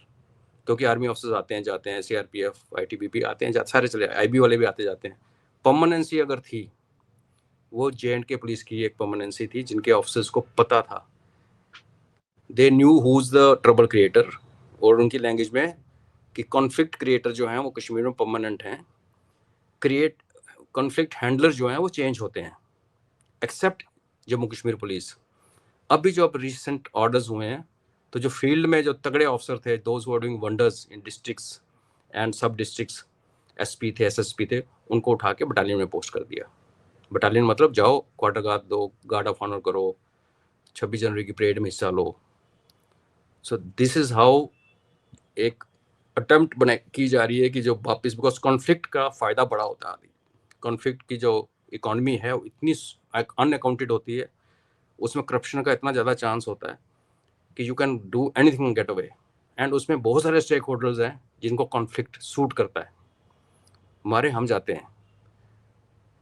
B: क्योंकि आर्मी ऑफिसर्स आते हैं जाते हैं, सीआरपीएफ, आईटीबीपी आते हैं सारे चले, आईबी वाले भी आते जाते हैं. परमानेंसी अगर थी, वो जे.एंड.के पुलिस की एक परमानेंसी थी, जिनके ऑफिसर्स को पता था, they knew who is the trouble creator. और उनकी लैंग्वेज में कि कॉन्फ्लिक्ट क्रिएटर जो हैं वो कश्मीर में परमानेंट हैं, कॉन्फ्लिक्ट हैंडलर जो हैं वो चेंज होते हैं, एक्सेप्ट जम्मू कश्मीर पुलिस. अभी जो अब रिसेंट ऑर्डर्स हुए हैं, तो जो फील्ड में जो तगड़े ऑफिसर थे, those who are doing wonders in districts and sub districts, SP थे, एसएसपी थे, उनको उठा के बटालियन में पोस्ट कर दिया. बटालियन मतलब जाओ, क्वार्टर गार्ड दो, गार्ड ऑफ ऑनर करो, 26 जनवरी की परेड में हिस्सा लो. सो दिस इज हाउ एक अटेम्प्ट की जा रही है कि जो वापस, बिकॉज कॉन्फ्लिक्ट का फायदा बड़ा होता है. कॉन्फ्लिक्ट की जो इकोनॉमी है वो इतनी अनअकाउंटेड होती है, उसमें करप्शन का इतना ज़्यादा चांस होता है कि you can do anything and get away. And उसमें बहुत सारे स्टेक होल्डर्स हैं जिनको कॉन्फ्लिक्ट सूट करता है. हमारे हम जाते हैं,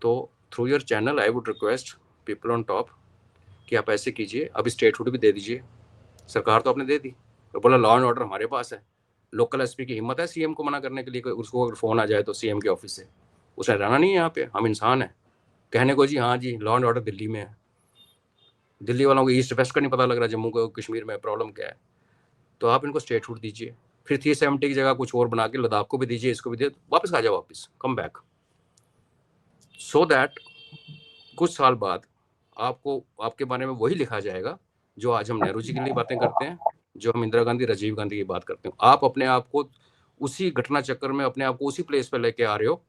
B: तो through your channel I would request people on top कि आप ऐसे कीजिए, अभी स्टेटहुड भी दे दीजिए. सरकार तो आपने दे दी, तो बोला लॉ एंड ऑर्डर हमारे पास है. लोकल एसपी की हिम्मत है सीएम को मना करने के लिए? उसको अगर फ़ोन आ जाए तो सीएम के ऑफिस से, उसने रहना नहीं है यहाँ पे. हम इंसान हैं, कहने को जी हाँ जी लॉ एंड ऑर्डर दिल्ली में है. दिल्ली वालों को ईस्ट वेस्ट का नहीं पता लग रहा जम्मू को कश्मीर में प्रॉब्लम क्या है. तो आप इनको स्टेटहुड दीजिए, फिर 370 की जगह कुछ और बना के लद्दाख को भी दीजिए, इसको भी दे, वापस आ जाओ, वापस कम बैक, सो दैट कुछ साल बाद आपको आपके बारे में वही लिखा जाएगा जो आज हम नेहरू जी के लिए बातें करते हैं, जो हम इंदिरा गांधी, राजीव गांधी की बात करते हैं। आप अपने आप को उसी घटना चक्कर में अपने आप को उसी प्लेस पे लेके आ रहे हो।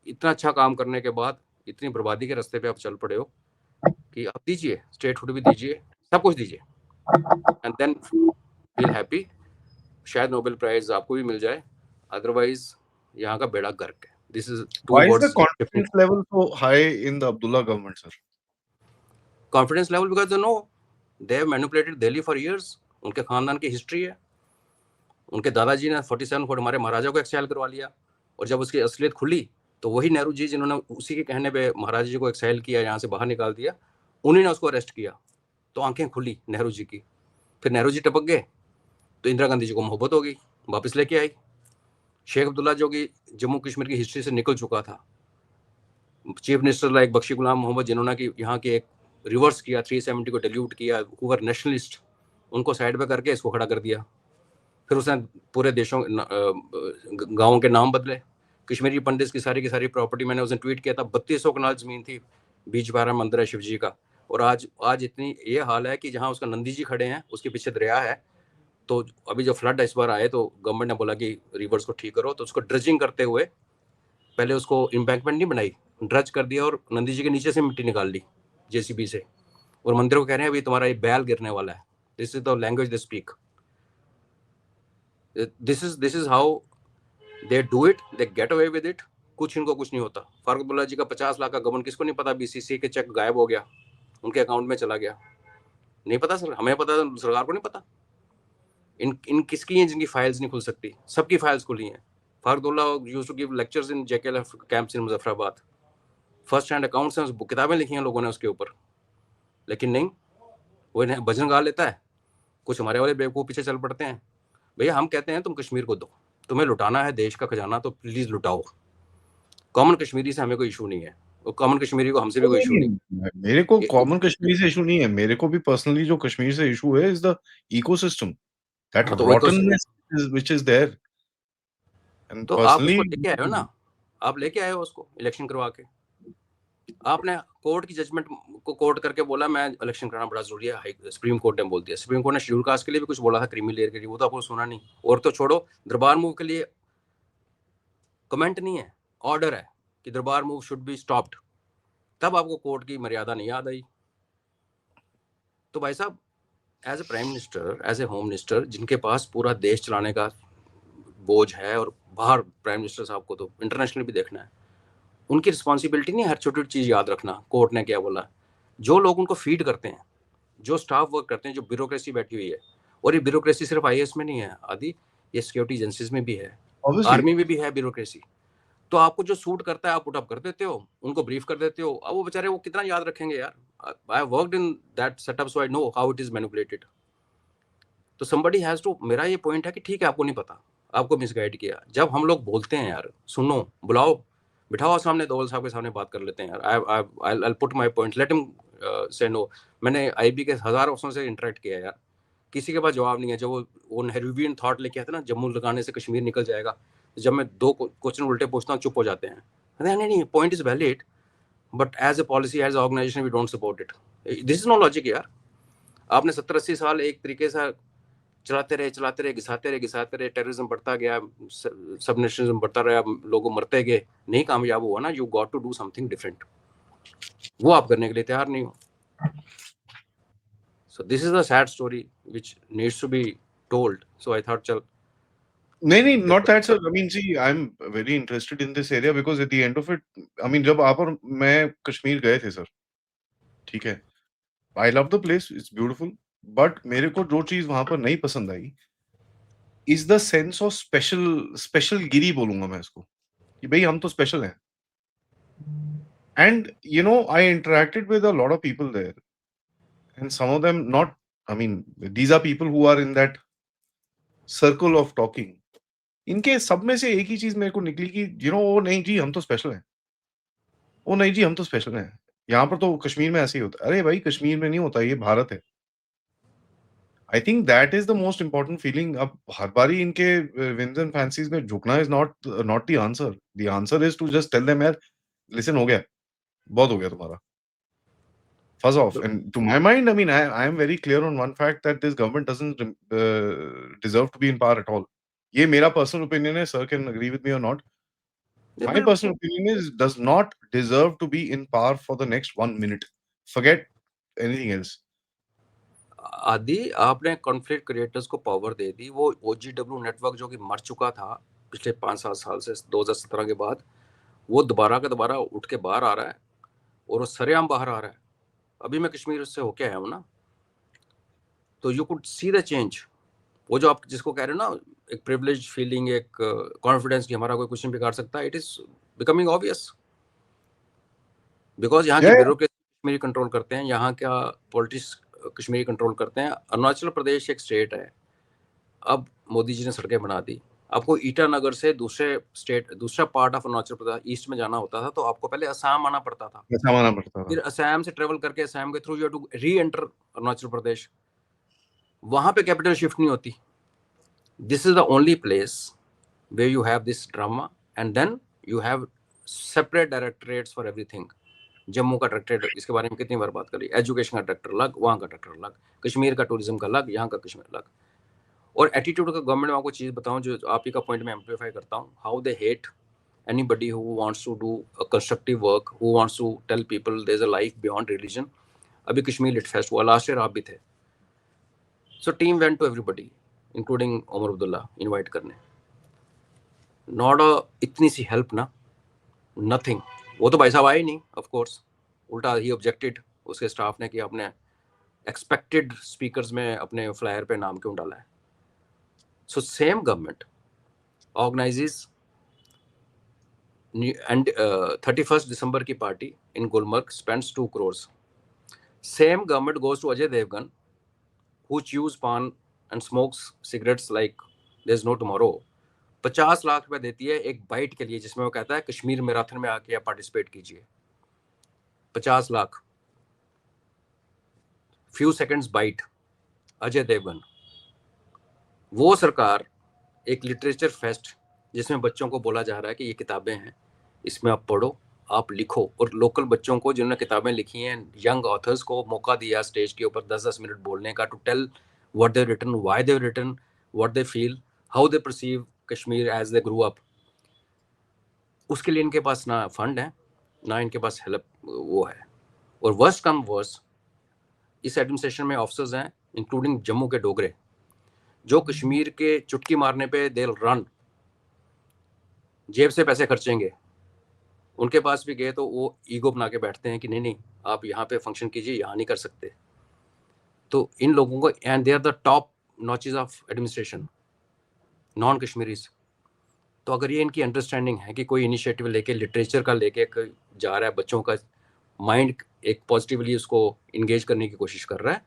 B: इतना अच्छा काम करने के बाद इतनी बर्बादी के रास्ते पे आप चल पड़े हो कि आप दीजिए, स्टेटहुड भी दीजिए, सब कुछ दीजिए, एंड देन फील हैप्पी। शायद नोबेल प्राइज आपको भी मिल जाए, अदरवाइज यहाँ का बेड़ा गर्क है। This is to
A: Why is the
B: words.
A: confidence level so high in the Abdullah government, sir?
B: Confidence level because they know they have manipulated Delhi for years. उनके खानदान की हिस्ट्री है। उनके दादाजी ने 47 फुट हमारे महाराजा को एक्साइल करवा लिया, और जब उसकी असलियत खुली तो वही नेहरू जी जिन्होंने उसी के कहने पे महाराजा जी को एक्साइल किया, यहाँ से बाहर निकाल दिया, उन्हीं ने उसको अरेस्ट किया। तो आंखें खुली नेहरू जी की। फिर नेहरू जी टपक गए तो इंदिरा गांधी जी को मोहब्बत हो गई, वापस लेके आई। शेख अब्दुल्ला जो कि जम्मू कश्मीर की हिस्ट्री से निकल चुका था, चीफ मिनिस्टर लाइक बख्शी गुलाम मोहम्मद जिन्होंने कि यहाँ के एक रिवर्स किया, 370 को डिल्यूट किया, हुवर नेशनलिस्ट, उनको साइड पे करके इसको खड़ा कर दिया। फिर उसने पूरे देशों गाँवों के नाम बदले। कश्मीरी पंडित की सारी प्रॉपर्टी, मैंने उसने ट्वीट किया था, 3200 कनाल जमीन थी, बीच बारह मंदिर है शिव जी का, और आज इतनी ये हाल है कि जहाँ उसका नंदी जी खड़े हैं उसके पीछे दरिया है। तो अभी जो फ्लड इस बार आए तो गवर्नमेंट ने बोला कि रिवर्स को ठीक करो, तो उसको ड्रजिंग करते हुए पहले उसको इम्पैक्टमेंट नहीं बनाई, ड्रज कर दिया और नंदी जी के नीचे से मिट्टी निकाल ली जेसीबी से, और मंदिर को कह रहे हैं अभी तुम्हारा ये बैल गिरने वाला है। This is the language they speak, this is how they do it, they get away with it. कुछ इनको कुछ नहीं होता। फारूक अब्दुल्ला जी का 50 लाख का गबन किसको नहीं पता, बीसीसी के चेक गायब हो गया, उनके अकाउंट में चला गया, नहीं पता सर, हमें पता, सरकार को नहीं पता। इन किसकी हैं जिनकी फाइल्स नहीं खुल सकती? सबकी फाइल्स खुली हैं। Farooq Abdullah used to give lectures in JKLF camps in Muzaffarabad, first hand accounts हैं, किताबें लिखी हैं लोगों ने उसके ऊपर, लेकिन नहीं, वो भजन गा लेता है, कुछ हमारे वाले बेवकूफ़ पीछे चल पड़ते हैं। भैया हम कहते हैं तुम कश्मीर को दो, तुम्हें लुटाना है देश का खजाना तो प्लीज लुटाओ। कॉमन कश्मीरी से हमें कोई इशू नहीं है, और कॉमन कश्मीरी को हमसे भी कोई इशू नहीं।
A: मेरे को कॉमन कश्मीर से इशू नहीं है। मेरे को भी पर्सनली जो कश्मीर से इशू है इज द इकोसिस्टम, दैट
B: हाँ, तो
A: rottenness which is there, and
B: तो आप
A: personally
B: उसको लेके आए हो ना, आप लेके आए हो उसको इलेक्शन करवा के। आपने कोर्ट की जजमेंट को कोर्ट करके बोला मैं इलेक्शन कराना बड़ा जरूरी है, सुप्रीम कोर्ट ने बोल दिया। सुप्रीम कोर्ट ने शेड्यूल कास्ट के लिए भी कुछ बोला था, क्रीमी लेयर के लिए, वो तो आपको सुना नहीं। और तो छोड़ो, दरबार मूव के लिए कमेंट नहीं है, ऑर्डर है कि दरबार मूव शुड बी स्टॉप्ड, तब आपको कोर्ट की मर्यादा नहीं याद आई। तो भाई साहब, as a prime minister, as a home minister, जिनके पास पूरा देश चलाने का बोझ है, और बाहर प्राइम मिनिस्टर साहब को तो इंटरनेशनल भी देखना है, उनकी रिस्पॉन्सिबिलिटी नहीं हर छोटी चीज़ याद रखना कोर्ट ने क्या बोला। जो लोग उनको फीड करते हैं, जो स्टाफ वर्क करते हैं, जो ब्यूरोक्रेसी बैठी हुई है, और ये ब्यूरोक्रेसी सिर्फ आईएएस में नहीं है आदि, ये सिक्योरिटी एजेंसीज में भी है,
A: obviously
B: आर्मी में भी है ब्यूरोक्रेसी। तो आपको जो सूट करता है आप पुट अप कर देते हो, उनको ब्रीफ कर देते हो। अब वो बेचारे वो कितना याद रखेंगे यार? I worked in that setup, so I know how it is manipulated. तो somebody has to, मेरा ये पॉइंट है कि ठीक है आपको नहीं पता, आपको मिसगाइड किया। जब हम लोग बोलते हैं यार, सुनो, बुलाओ, बिठाओ सामने, दोवल साहब के सामने बात कर लेते हैं यार। I put my point, let him से नो। मैंने आईबी के हजारों अफसरों से इंटरेक्ट किया यार, किसी के पास जवाब नहीं है। जब वो नेहरूवियन थॉट लेके आते ना, जम्मू लगाने से कश्मीर निकल जाएगा, जब मैं दो क्वेश्चन उल्टे पूछता हूँ चुप हो जाते हैं। नहीं, point is valid, but as a policy, as organization we don't support it. This is no logic यार। आपने 70-80 साल एक तरीके से चलाते रहे, घिसाते रहे, टेररिज्म बढ़ता गया, सब नेशनलिज्म बढ़ता रहा, लोग मरते गए, नहीं कामयाब हुआ ना। You got to do something different, वो आप करने के लिए तैयार नहीं हो। So this is the sad story which needs to be told. So I thought चल
A: नहीं, not that sir. I mean, see, I'm very interested in this area because at the end of it, I mean, जब आप और मैं कश्मीर गए थे सर, ठीक है, I love the place, it's beautiful, but मेरे को जो चीज वहां पर नहीं पसंद आई is the sense of special गिरी बोलूंगा मैं इसको, कि भाई हम तो स्पेशल हैं। And you know, I interacted with a lot of people there, and some of them not, I mean, these are people who are in that circle of talking. इनके सब में से एक ही चीज मेरे को निकली कि ओ नहीं जी हम तो स्पेशल हैं, ओ नहीं जी हम तो स्पेशल हैं, यहाँ पर तो कश्मीर में ऐसे ही होता है। अरे भाई कश्मीर में नहीं होता, ये भारत है। I think that is the most important feeling. अब हर बारी इनके विंस एंड फैंसीज में झुकना is not the answer. The answer is to just tell them यार लिसन, हो गया, बहुत हो गया तुम्हारा। fuzz off. And to my mind, I mean, I am very clear on one fact that this government doesn't deserve to be in power at all. ये मेरा personal opinion है. Sir can agree with me or not. My personal opinion is does not deserve to be in power for the next 1 minute. Forget anything else.
B: आदि आपने कॉन्फ्लिक्ट क्रिएटर्स को पावर दे दी। वो OGW नेटवर्क जो कि मर चुका था पिछले 5-7 साल से 2017 के बाद, वो दोबारा का दोबारा उठ के बाहर आ रहा है और वो सरेआम बाहर आ रहा है। अभी मैं कश्मीर से होके आया हूँ ना, तो you could see the change. वो जो आप जिसको कह रहे हो ना, एक प्रिविलेज फीलिंग, एक कॉन्फिडेंस कि हमारा कोई कुछ नहीं बिगाड़ सकता, it is becoming obvious because यहाँ की ब्यूरोक्रेसी कश्मीरी कंट्रोल करते हैं, यहाँ क्या पॉलिटिक्स कश्मीरी कंट्रोल करते हैं। अरुणाचल प्रदेश एक स्टेट है, अब मोदी जी ने सड़कें बना दी। आपको ईटानगर से दूसरा part of Arunachal Pradesh east में जाना होता था, तो आपको पहले असम आना पड़ता था, फिर असम से ट्रेवल करके असम के through you have to reenter Arunachal Pradesh. वहां पे कैपिटल शिफ्ट नहीं होती। This is the only place where you have this drama, and then you have separate directorates for everything. Jammu का डायरेक्टरेट, इसके बारे में कितनी बार बात करी। एजुकेशन का डायरेक्टर अलग, वहाँ का डायरेक्टर अलग, कश्मीर का टूरिज्म का अलग, यहाँ का कश्मीर अलग। और एटीट्यूड का गवर्नमेंट में आपको चीज़ बताऊँ जो आप ही का पॉइंट में एम्पलीफाई करता हूँ, how they hate anybody who wants to do a constructive work, who wants to tell people there's a life beyond religion. अभी कश्मीर लिट फेस्ट हुआ, लास्ट ईयर आप भी थे। So team went to everybody, including Omar Abdullah, invite करने। Not a इतनी सी help ना, nothing। वो तो भाई साहब आए नहीं, of course। उल्टा ही objected उसके स्टाफ ने कि आपने expected speakers में अपने flyer पे नाम क्यों डाला है। So same government organizes and 31st December की party in Gulmarg, spends 2 crores। Same government goes to Ajay Devgan, who chews pan and smokes cigarettes like there's no tomorrow। 50 lakh रुपए देती है एक बाइट के लिए, जिसमें वो कहता है कश्मीर मैराथन में आके आप पार्टिसिपेट कीजिए। 50 lakh, few seconds bite. Ajay Devgan. वो सरकार एक लिटरेचर फेस्ट जिसमें बच्चों को बोला जा रहा है कि ये किताबें हैं, इसमें आप पढ़ो, आप लिखो, और लोकल बच्चों को जिन्होंने किताबें लिखी हैं, यंग ऑथर्स को मौका दिया स्टेज के ऊपर 10-10 मिनट बोलने का, to tell what they written, why they written, what they feel, how they perceive Kashmir as they grow up. उसके लिए इनके पास ना फंड है, ना इनके पास हेल्प वो है। और वर्स्ट कम वर्स्ट, इस एडमिनिस्ट्रेशन में ऑफिसर्स हैं इंक्लूडिंग जम्मू के डोगरे, जो कश्मीर के चुटकी मारने पे दे रन, जेब से पैसे खर्चेंगे। उनके पास भी गए तो वो ईगो बना के बैठते हैं कि नहीं नहीं आप यहाँ पे फंक्शन कीजिए, यहाँ नहीं कर सकते। तो इन लोगों को, and they are the top notches of administration, non Kashmiris. तो अगर ये इनकी अंडरस्टैंडिंग है कि कोई इनिशिएटिव लेके लिटरेचर का लेके जा रहा है, बच्चों का माइंड एक पॉजिटिवली उसको इंगेज करने की कोशिश कर रहा है,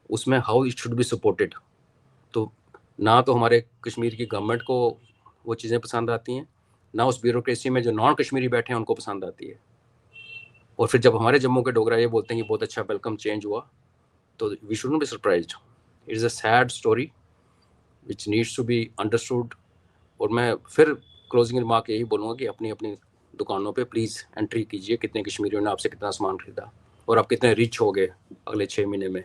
B: उसमें how it should be supported. तो ना तो हमारे कश्मीर की गवर्नमेंट को वो चीज़ें पसंद आती हैं, ना उस ब्यूरोक्रेसी में जो नॉन कश्मीरी बैठे हैं उनको पसंद आती है। और फिर जब हमारे जम्मू के डोगरा ये बोलते हैं कि बहुत अच्छा वेलकम चेंज हुआ, तो we shouldn't be surprised. It is a sad story which needs to be understood. और मैं फिर क्लोजिंग रिमार्क यही बोलूँगा कि अपनी अपनी दुकानों पे प्लीज़ एंट्री कीजिए, कितने कश्मीरियों ने आपसे कितना सामान खरीदा और आप कितने रिच हो गए अगले 6 महीने में,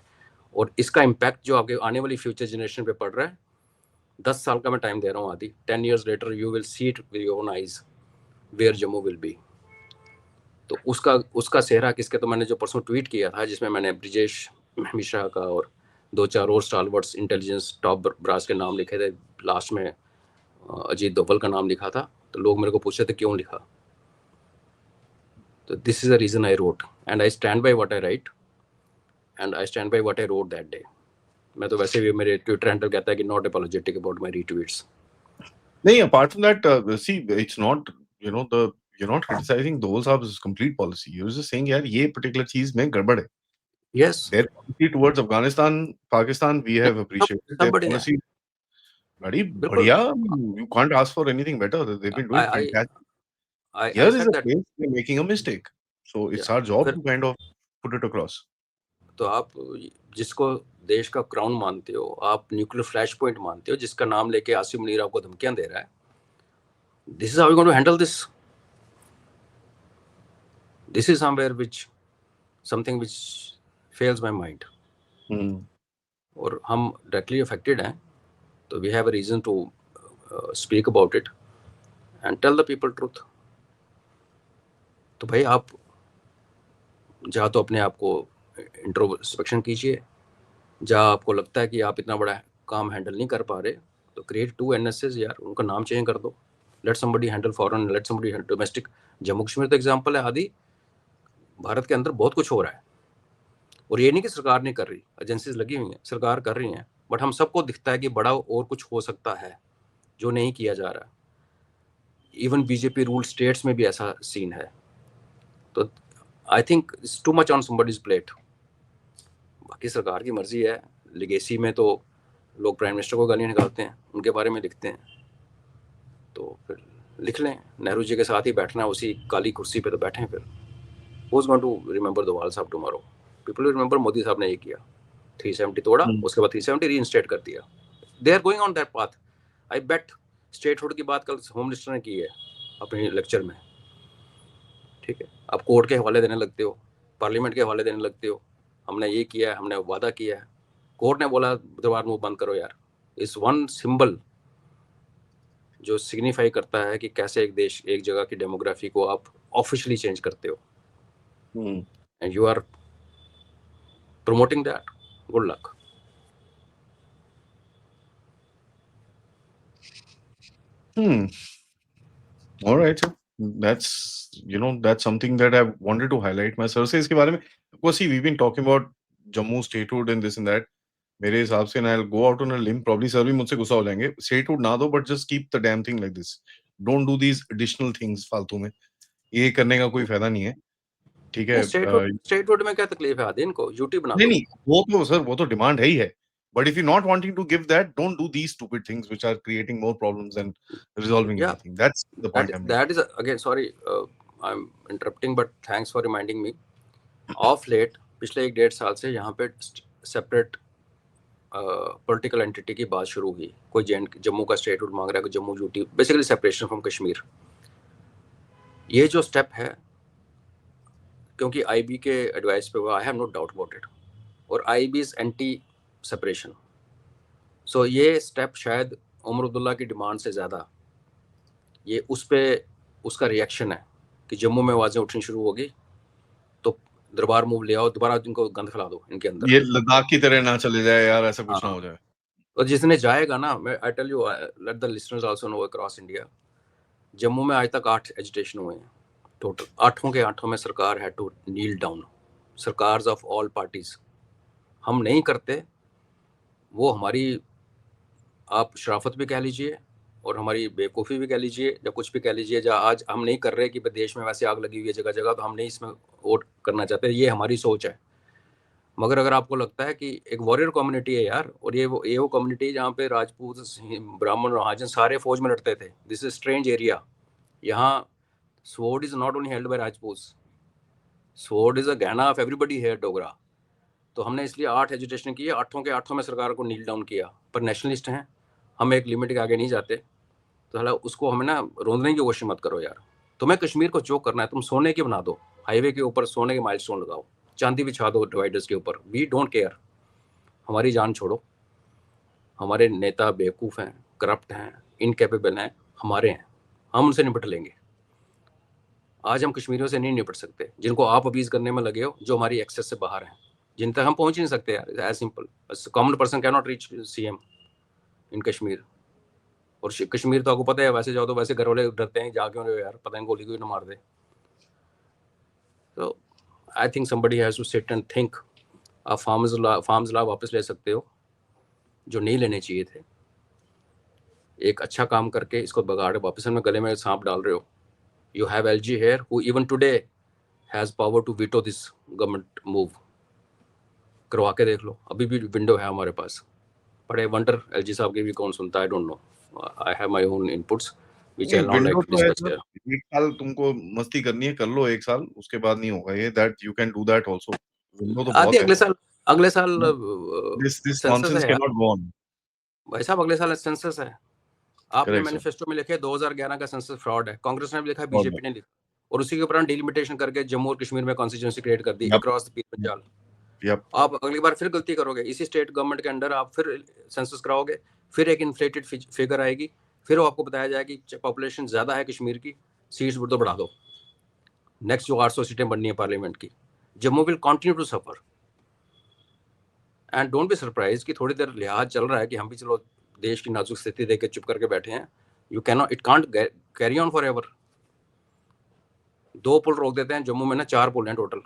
B: और इसका इम्पैक्ट जो आपके आने वाली फ्यूचर जनरेशन पे पड़ रहा है। 10 साल का मैं टाइम दे रहा हूँ आदि, 10 years later you will see it with your own eyes where Jammu will be। तो उसका सेहरा किसके, तो मैंने जो परसों ट्वीट किया था जिसमें मैंने ब्रिजेश मिश्रा का और 2-4 और स्टालवर्ट्स इंटेलिजेंस टॉप ब्रास के नाम लिखे थे, लास्ट में अजीत दोवल का नाम लिखा था। तो लोग मेरे को पूछते थे क्यों लिखा, तो this is the reason I wrote, and I stand by what I write, and I stand by what I wrote that day. मैं तो वैसे भी मेरे ट्विटर हैंडल कहता है कि not apologetic about my retweets.
A: नहीं, apart from that, see, it's not, you're not criticizing Dole Saab's complete policy. You're just saying, यार ये particular चीज में गड़बड़ है।
B: Yes.
A: Their policy towards Afghanistan, Pakistan, we have appreciated their policy. बड़ी बढ़िया, you can't ask for anything better. They've been doing fantastic. Here is a place they're making a mistake. So it's our job to kind of put it across.
B: तो आप जिसको देश का क्राउन मानते हो, आप न्यूक्लियर फ्लैश पॉइंट मानते हो, जिसका नाम लेके आसिम मुनीर आपको धमकियां दे रहा है, this is how you going to handle this. This is somewhere which something which fails my mind, और हम डायरेक्टली अफेक्टेड हैं, तो we have a reason to speak about it and tell the people truth. तो भाई आप जहाँ तो अपने आप को इंट्रोस्पेक्शन कीजिए, जहाँ आपको लगता है कि आप इतना बड़ा काम हैंडल नहीं कर पा रहे, तो क्रिएट 2 NSS यार, उनका नाम चेंज कर दो। Late somebody handle foreign, late somebody handle domestic. Jammu Kashmir तो एग्जांपल है आदि, भारत के अंदर बहुत कुछ हो रहा है, और ये नहीं कि सरकार नहीं कर रही, एजेंसीज लगी हुई हैं, सरकार कर रही हैं, बट हम सबको दिखता है कि बड़ा और कुछ हो सकता है जो नहीं किया जा रहा। इवन बीजेपी रूल स्टेट्स में भी ऐसा सीन है। तो I think it's too much on somebody's plate. बाकी सरकार की मर्जी है। लिगेसी में तो लोग प्राइम मिनिस्टर को गालियाँ निकालते हैं, उनके बारे में लिखते हैं, तो फिर लिख लें। नेहरू जी के साथ ही बैठना, उसी काली कुर्सी पे तो बैठें। फिर who's going to remember the wall साहब tomorrow? People will remember Modi साहब ने ये किया, 370 तोड़ा, उसके बाद 370 रीइंस्टेट कर दिया। They are going on that path. I bet state hood की बात कल होम मिनिस्टर ने की है अपने लेक्चर में। ठीक है, आप कोर्ट के हवाले देने लगते हो, पार्लियामेंट के हवाले देने लगते हो, हमने ये किया है, हमने वादा किया है। कोर्ट ने बोला दरबार मूव बंद करो यार। इस वन सिंबल जो सिग्निफाई करता है कि कैसे एक देश, एक जगह की डेमोग्राफी को आप ऑफिशियली चेंज करते हो, and you are promoting that. Good luck.
A: All right, sir. That's something that I wanted to highlight. मैं सर से इसके बारे में, because see, we've been talking about Jammu statehood and this and that. मेरे हिसाब से, and I'll go out on a limb, probably sir भी मुझसे गुस्सा हो जाएंगे, statehood ना दो, but just keep the damn thing like this. Don't do these additional things फालतू में, ये करने का कोई फायदा नहीं है। ठीक है,
B: स्टेटहुड में क्या तकलीफ है आदि, इनको यूटी बना दो।
A: नहीं, वो तो सर, वो तो डिमांड है ही है, but if you're not wanting to give that, don't do these stupid things which are creating more problems than resolving anything. That's the point I'm making.
B: That is again, sorry, I'm interrupting, but thanks for reminding me. Of late पिछले 1-1.5 साल से यहाँ पे सेपरेट पॉलिटिकल एंटिटी की बात शुरू हुई। कोई जम्मू का स्टेटहुड मांग रहा है, कोई Jammu UT, basically separation from Kashmir. ये जो स्टेप है, क्योंकि आईबी के एडवाइस पे हुआ, I have no doubt about it, और IB is anti separation. So ये स्टेप शायद उमर अब्दुल्ला की डिमांड से ज़्यादा ये उस पे उसका रिएक्शन है कि जम्मू में आवाज़ें उठनी शुरू होगी, तो दरबार मूव ले आओ, दोबारा इनको गंद खिला दो इनके अंदर,
A: ये लद्दाख की तरह ना चले जाए यार, ऐसा कुछ ना हो जाए।
B: तो जिसने जाएगा ना, मैं I tell you, let the listeners also know across India, Jammu में आज तक 8 एजिटेशन हुए हैं टोटल। 8 के 8 में सरकार हैड टू नील डाउन, सरकार्स ऑफ ऑल पार्टीज। हम नहीं करते, वो हमारी, आप शराफत भी कह लीजिए और हमारी बेवकूफ़ी भी कह लीजिए, या कुछ भी कह लीजिए, जहाँ आज हम नहीं कर रहे कि देश में वैसे आग लगी हुई है जगह जगह, तो हम नहीं इसमें वोट करना चाहते, ये हमारी सोच है। मगर अगर आपको लगता है कि एक वॉरियर कम्युनिटी है यार, और ये वो कम्युनिटी जहाँ पे राजपूत, ब्राह्मण, महाजन सारे फौज में लड़ते थे, दिस इज स्ट्रेंज एरिया। यहाँ sword is not only held by Rajput, sword is a गहना ऑफ एवरीबडी हेयर डोगरा। तो हमने इसलिए 8 एजुटेशन किए, 8 के 8 में सरकार को नील डाउन किया, पर नेशनलिस्ट हैं हम, एक लिमिट के आगे नहीं जाते। तो हला उसको हमें ना रोंदने की कोशिश मत करो यार। तुम्हें कश्मीर को चोक करना है, तुम सोने की बना दो, हाईवे के ऊपर सोने के माइलस्टोन लगाओ, चांदी बिछा दो डिवाइडर्स के ऊपर, वी डोंट केयर। हमारी जान छोड़ो। हमारे नेता बेवकूफ़ हैं, करप्ट हैं, इनकेपेबल हैं, हमारे हैं, हम उनसे निपट लेंगे। आज हम कश्मीरियों से नहीं निपट सकते, जिनको आप अपीज करने में लगे हो, जो हमारी एक्सेस से बाहर हैं, जिन तक हम पहुंच नहीं सकते यार। As simple, common person cannot reach CM in Kashmir. और कश्मीर तो आपको पता है, वैसे जाओ तो वैसे घर वाले डरते हैं, जा क्यों रहे हो यार, पता नहीं गोली कोई ना मार दे। तो I think somebody has to sit and think. आप फार्म्स लॉ वापस ले सकते हो, जो नहीं लेने चाहिए थे। एक अच्छा काम करके इसको बगाड़ वापस में गले में सांप डाल रहे हो। You have LG here who even today has power to veto this government move. करवा के देख लो, अभी भी विंडो है हमारे पास। बड़े वंडर एलजी साहब की भी कौन सुनता है, I don't know. I have my own inputs which I not like to discuss here.
A: एक साल तुमको मस्ती करनी है, कर लो 1 साल, उसके बाद नहीं होगा ये, that you can do that also. Window तो
B: आदि
A: बहुत है।
B: अगले साल
A: दिस
B: सेंसस
A: नॉनसेंस
B: है
A: कैन
B: यार
A: नॉट गो ऑन।
B: भाई साहब, अगले साल सेंसस है। आपने
A: करेक्ट सर।
B: मैनिफेस्टो में लिखे 2011 का सेंसस फ्रॉड है, कांग्रेस ने भी लिखा,
A: बहुत
B: बीजेपी ने लिखा। और उसी के ऊपर डिलिमिटेशन करके जम्मू और कश्मीर में कॉन्स्टिट्यूंसी क्रिएट कर दी अक्रॉस द पीर पंजाल। आप अगली बार फिर गलती करोगे, इसी स्टेट गवर्नमेंट के अंडर आप फिर सेंसस कराओगे, फिर एक इन्फ्लेटेड फिगर आएगी, फिर आपको बताया जाएगा कि पॉपुलेशन ज़्यादा है कश्मीर की, सीट्स तो बढ़ा दो। नेक्स्ट जो 800 सीटें बननी है पार्लियामेंट की, Jammu will continue to suffer. And don't be surprise कि थोड़ी देर लिहाज चल रहा है कि हम भी चलो देश की नाजुक स्थिति देख के चुप करके बैठे हैं। You can not, it can't carry on for ever. 2 पुल रोक देते हैं जम्मू में ना, 4 पुल हैं टोटल,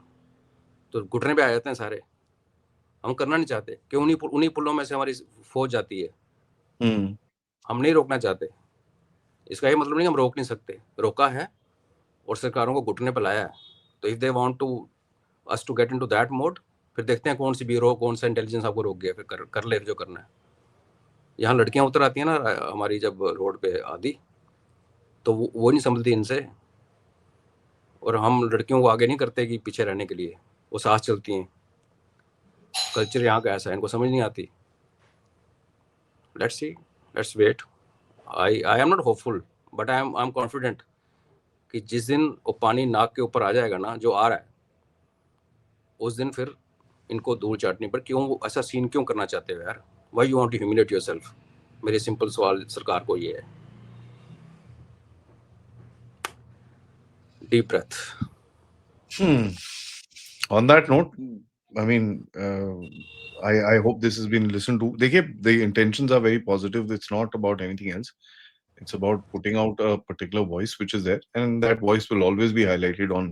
B: तो घुटने पे आ जाते हैं सारे। हम करना नहीं चाहते कि उन्हीं पुलों में से हमारी फौज जाती है, हम नहीं रोकना चाहते। इसका ये मतलब नहीं हम रोक नहीं सकते, रोका है और सरकारों को घुटने पर लाया है। तो if they want to us to get into that mode, फिर देखते हैं कौन सी ब्यूरो, कौन सा इंटेलिजेंस आपको रोक गया, फिर कर ले जो करना है। यहाँ लड़कियां उतर आती हैं ना हमारी जब रोड पे आदि, तो वो नहीं समझती इनसे, और हम लड़कियों को आगे नहीं करते कि पीछे रहने के लिए, वो साथ चलती हैं। कल्चर यहाँ का ऐसा है, इनको समझ नहीं आती। Let's see, let's wait. I am not hopeful, but I am confident कि जिस दिन वो पानी नाक के ऊपर आ जाएगा ना, जो आ रहा है, उस दिन फिर इनको धूल चाटनी पर। क्यों ऐसा सीन क्यों करना चाहते हो यार? Why you want to humiliate yourself? मेरे सिंपल सवाल सरकार को ये है। Deep breath.
A: On that note, I mean, I hope this has been listened to. देखिए, the intentions are very positive. It's not about anything else. It's about putting out a particular voice which is there, and that voice will always be highlighted on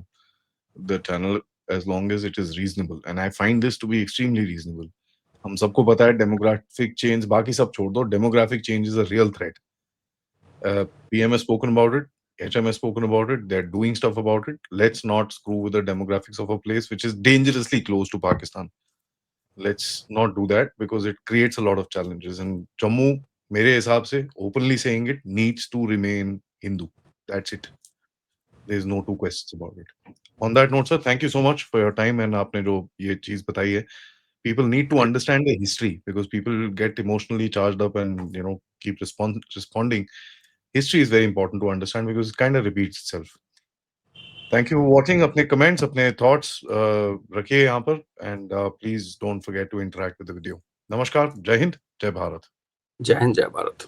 A: the channel as long as it is reasonable. And I find this to be extremely reasonable. हम सबको पता है demographic change, बाकी सब छोड़ दो, demographic change is a real threat. PM has spoken about it. HM has spoken about it. They're doing stuff about it. Let's not screw with the demographics of a place which is dangerously close to Pakistan. Let's not do that because it creates a lot of challenges. And Jammu, mere hisab se, openly saying it, needs to remain Hindu. That's it. There's no two questions about it. On that note, sir, thank you so much for your time. And aapne jo ye cheez batayi hai, people need to understand the history because people get emotionally charged up and keep responding. History is very important to understand because it kind of repeats itself. Thank you for watching. अपने comments, अपने thoughts रखिए यहाँ पर, and please don't forget to interact with the video. नमस्कार, जय हिंद, जय भारत.
B: जय हिंद, जय भारत.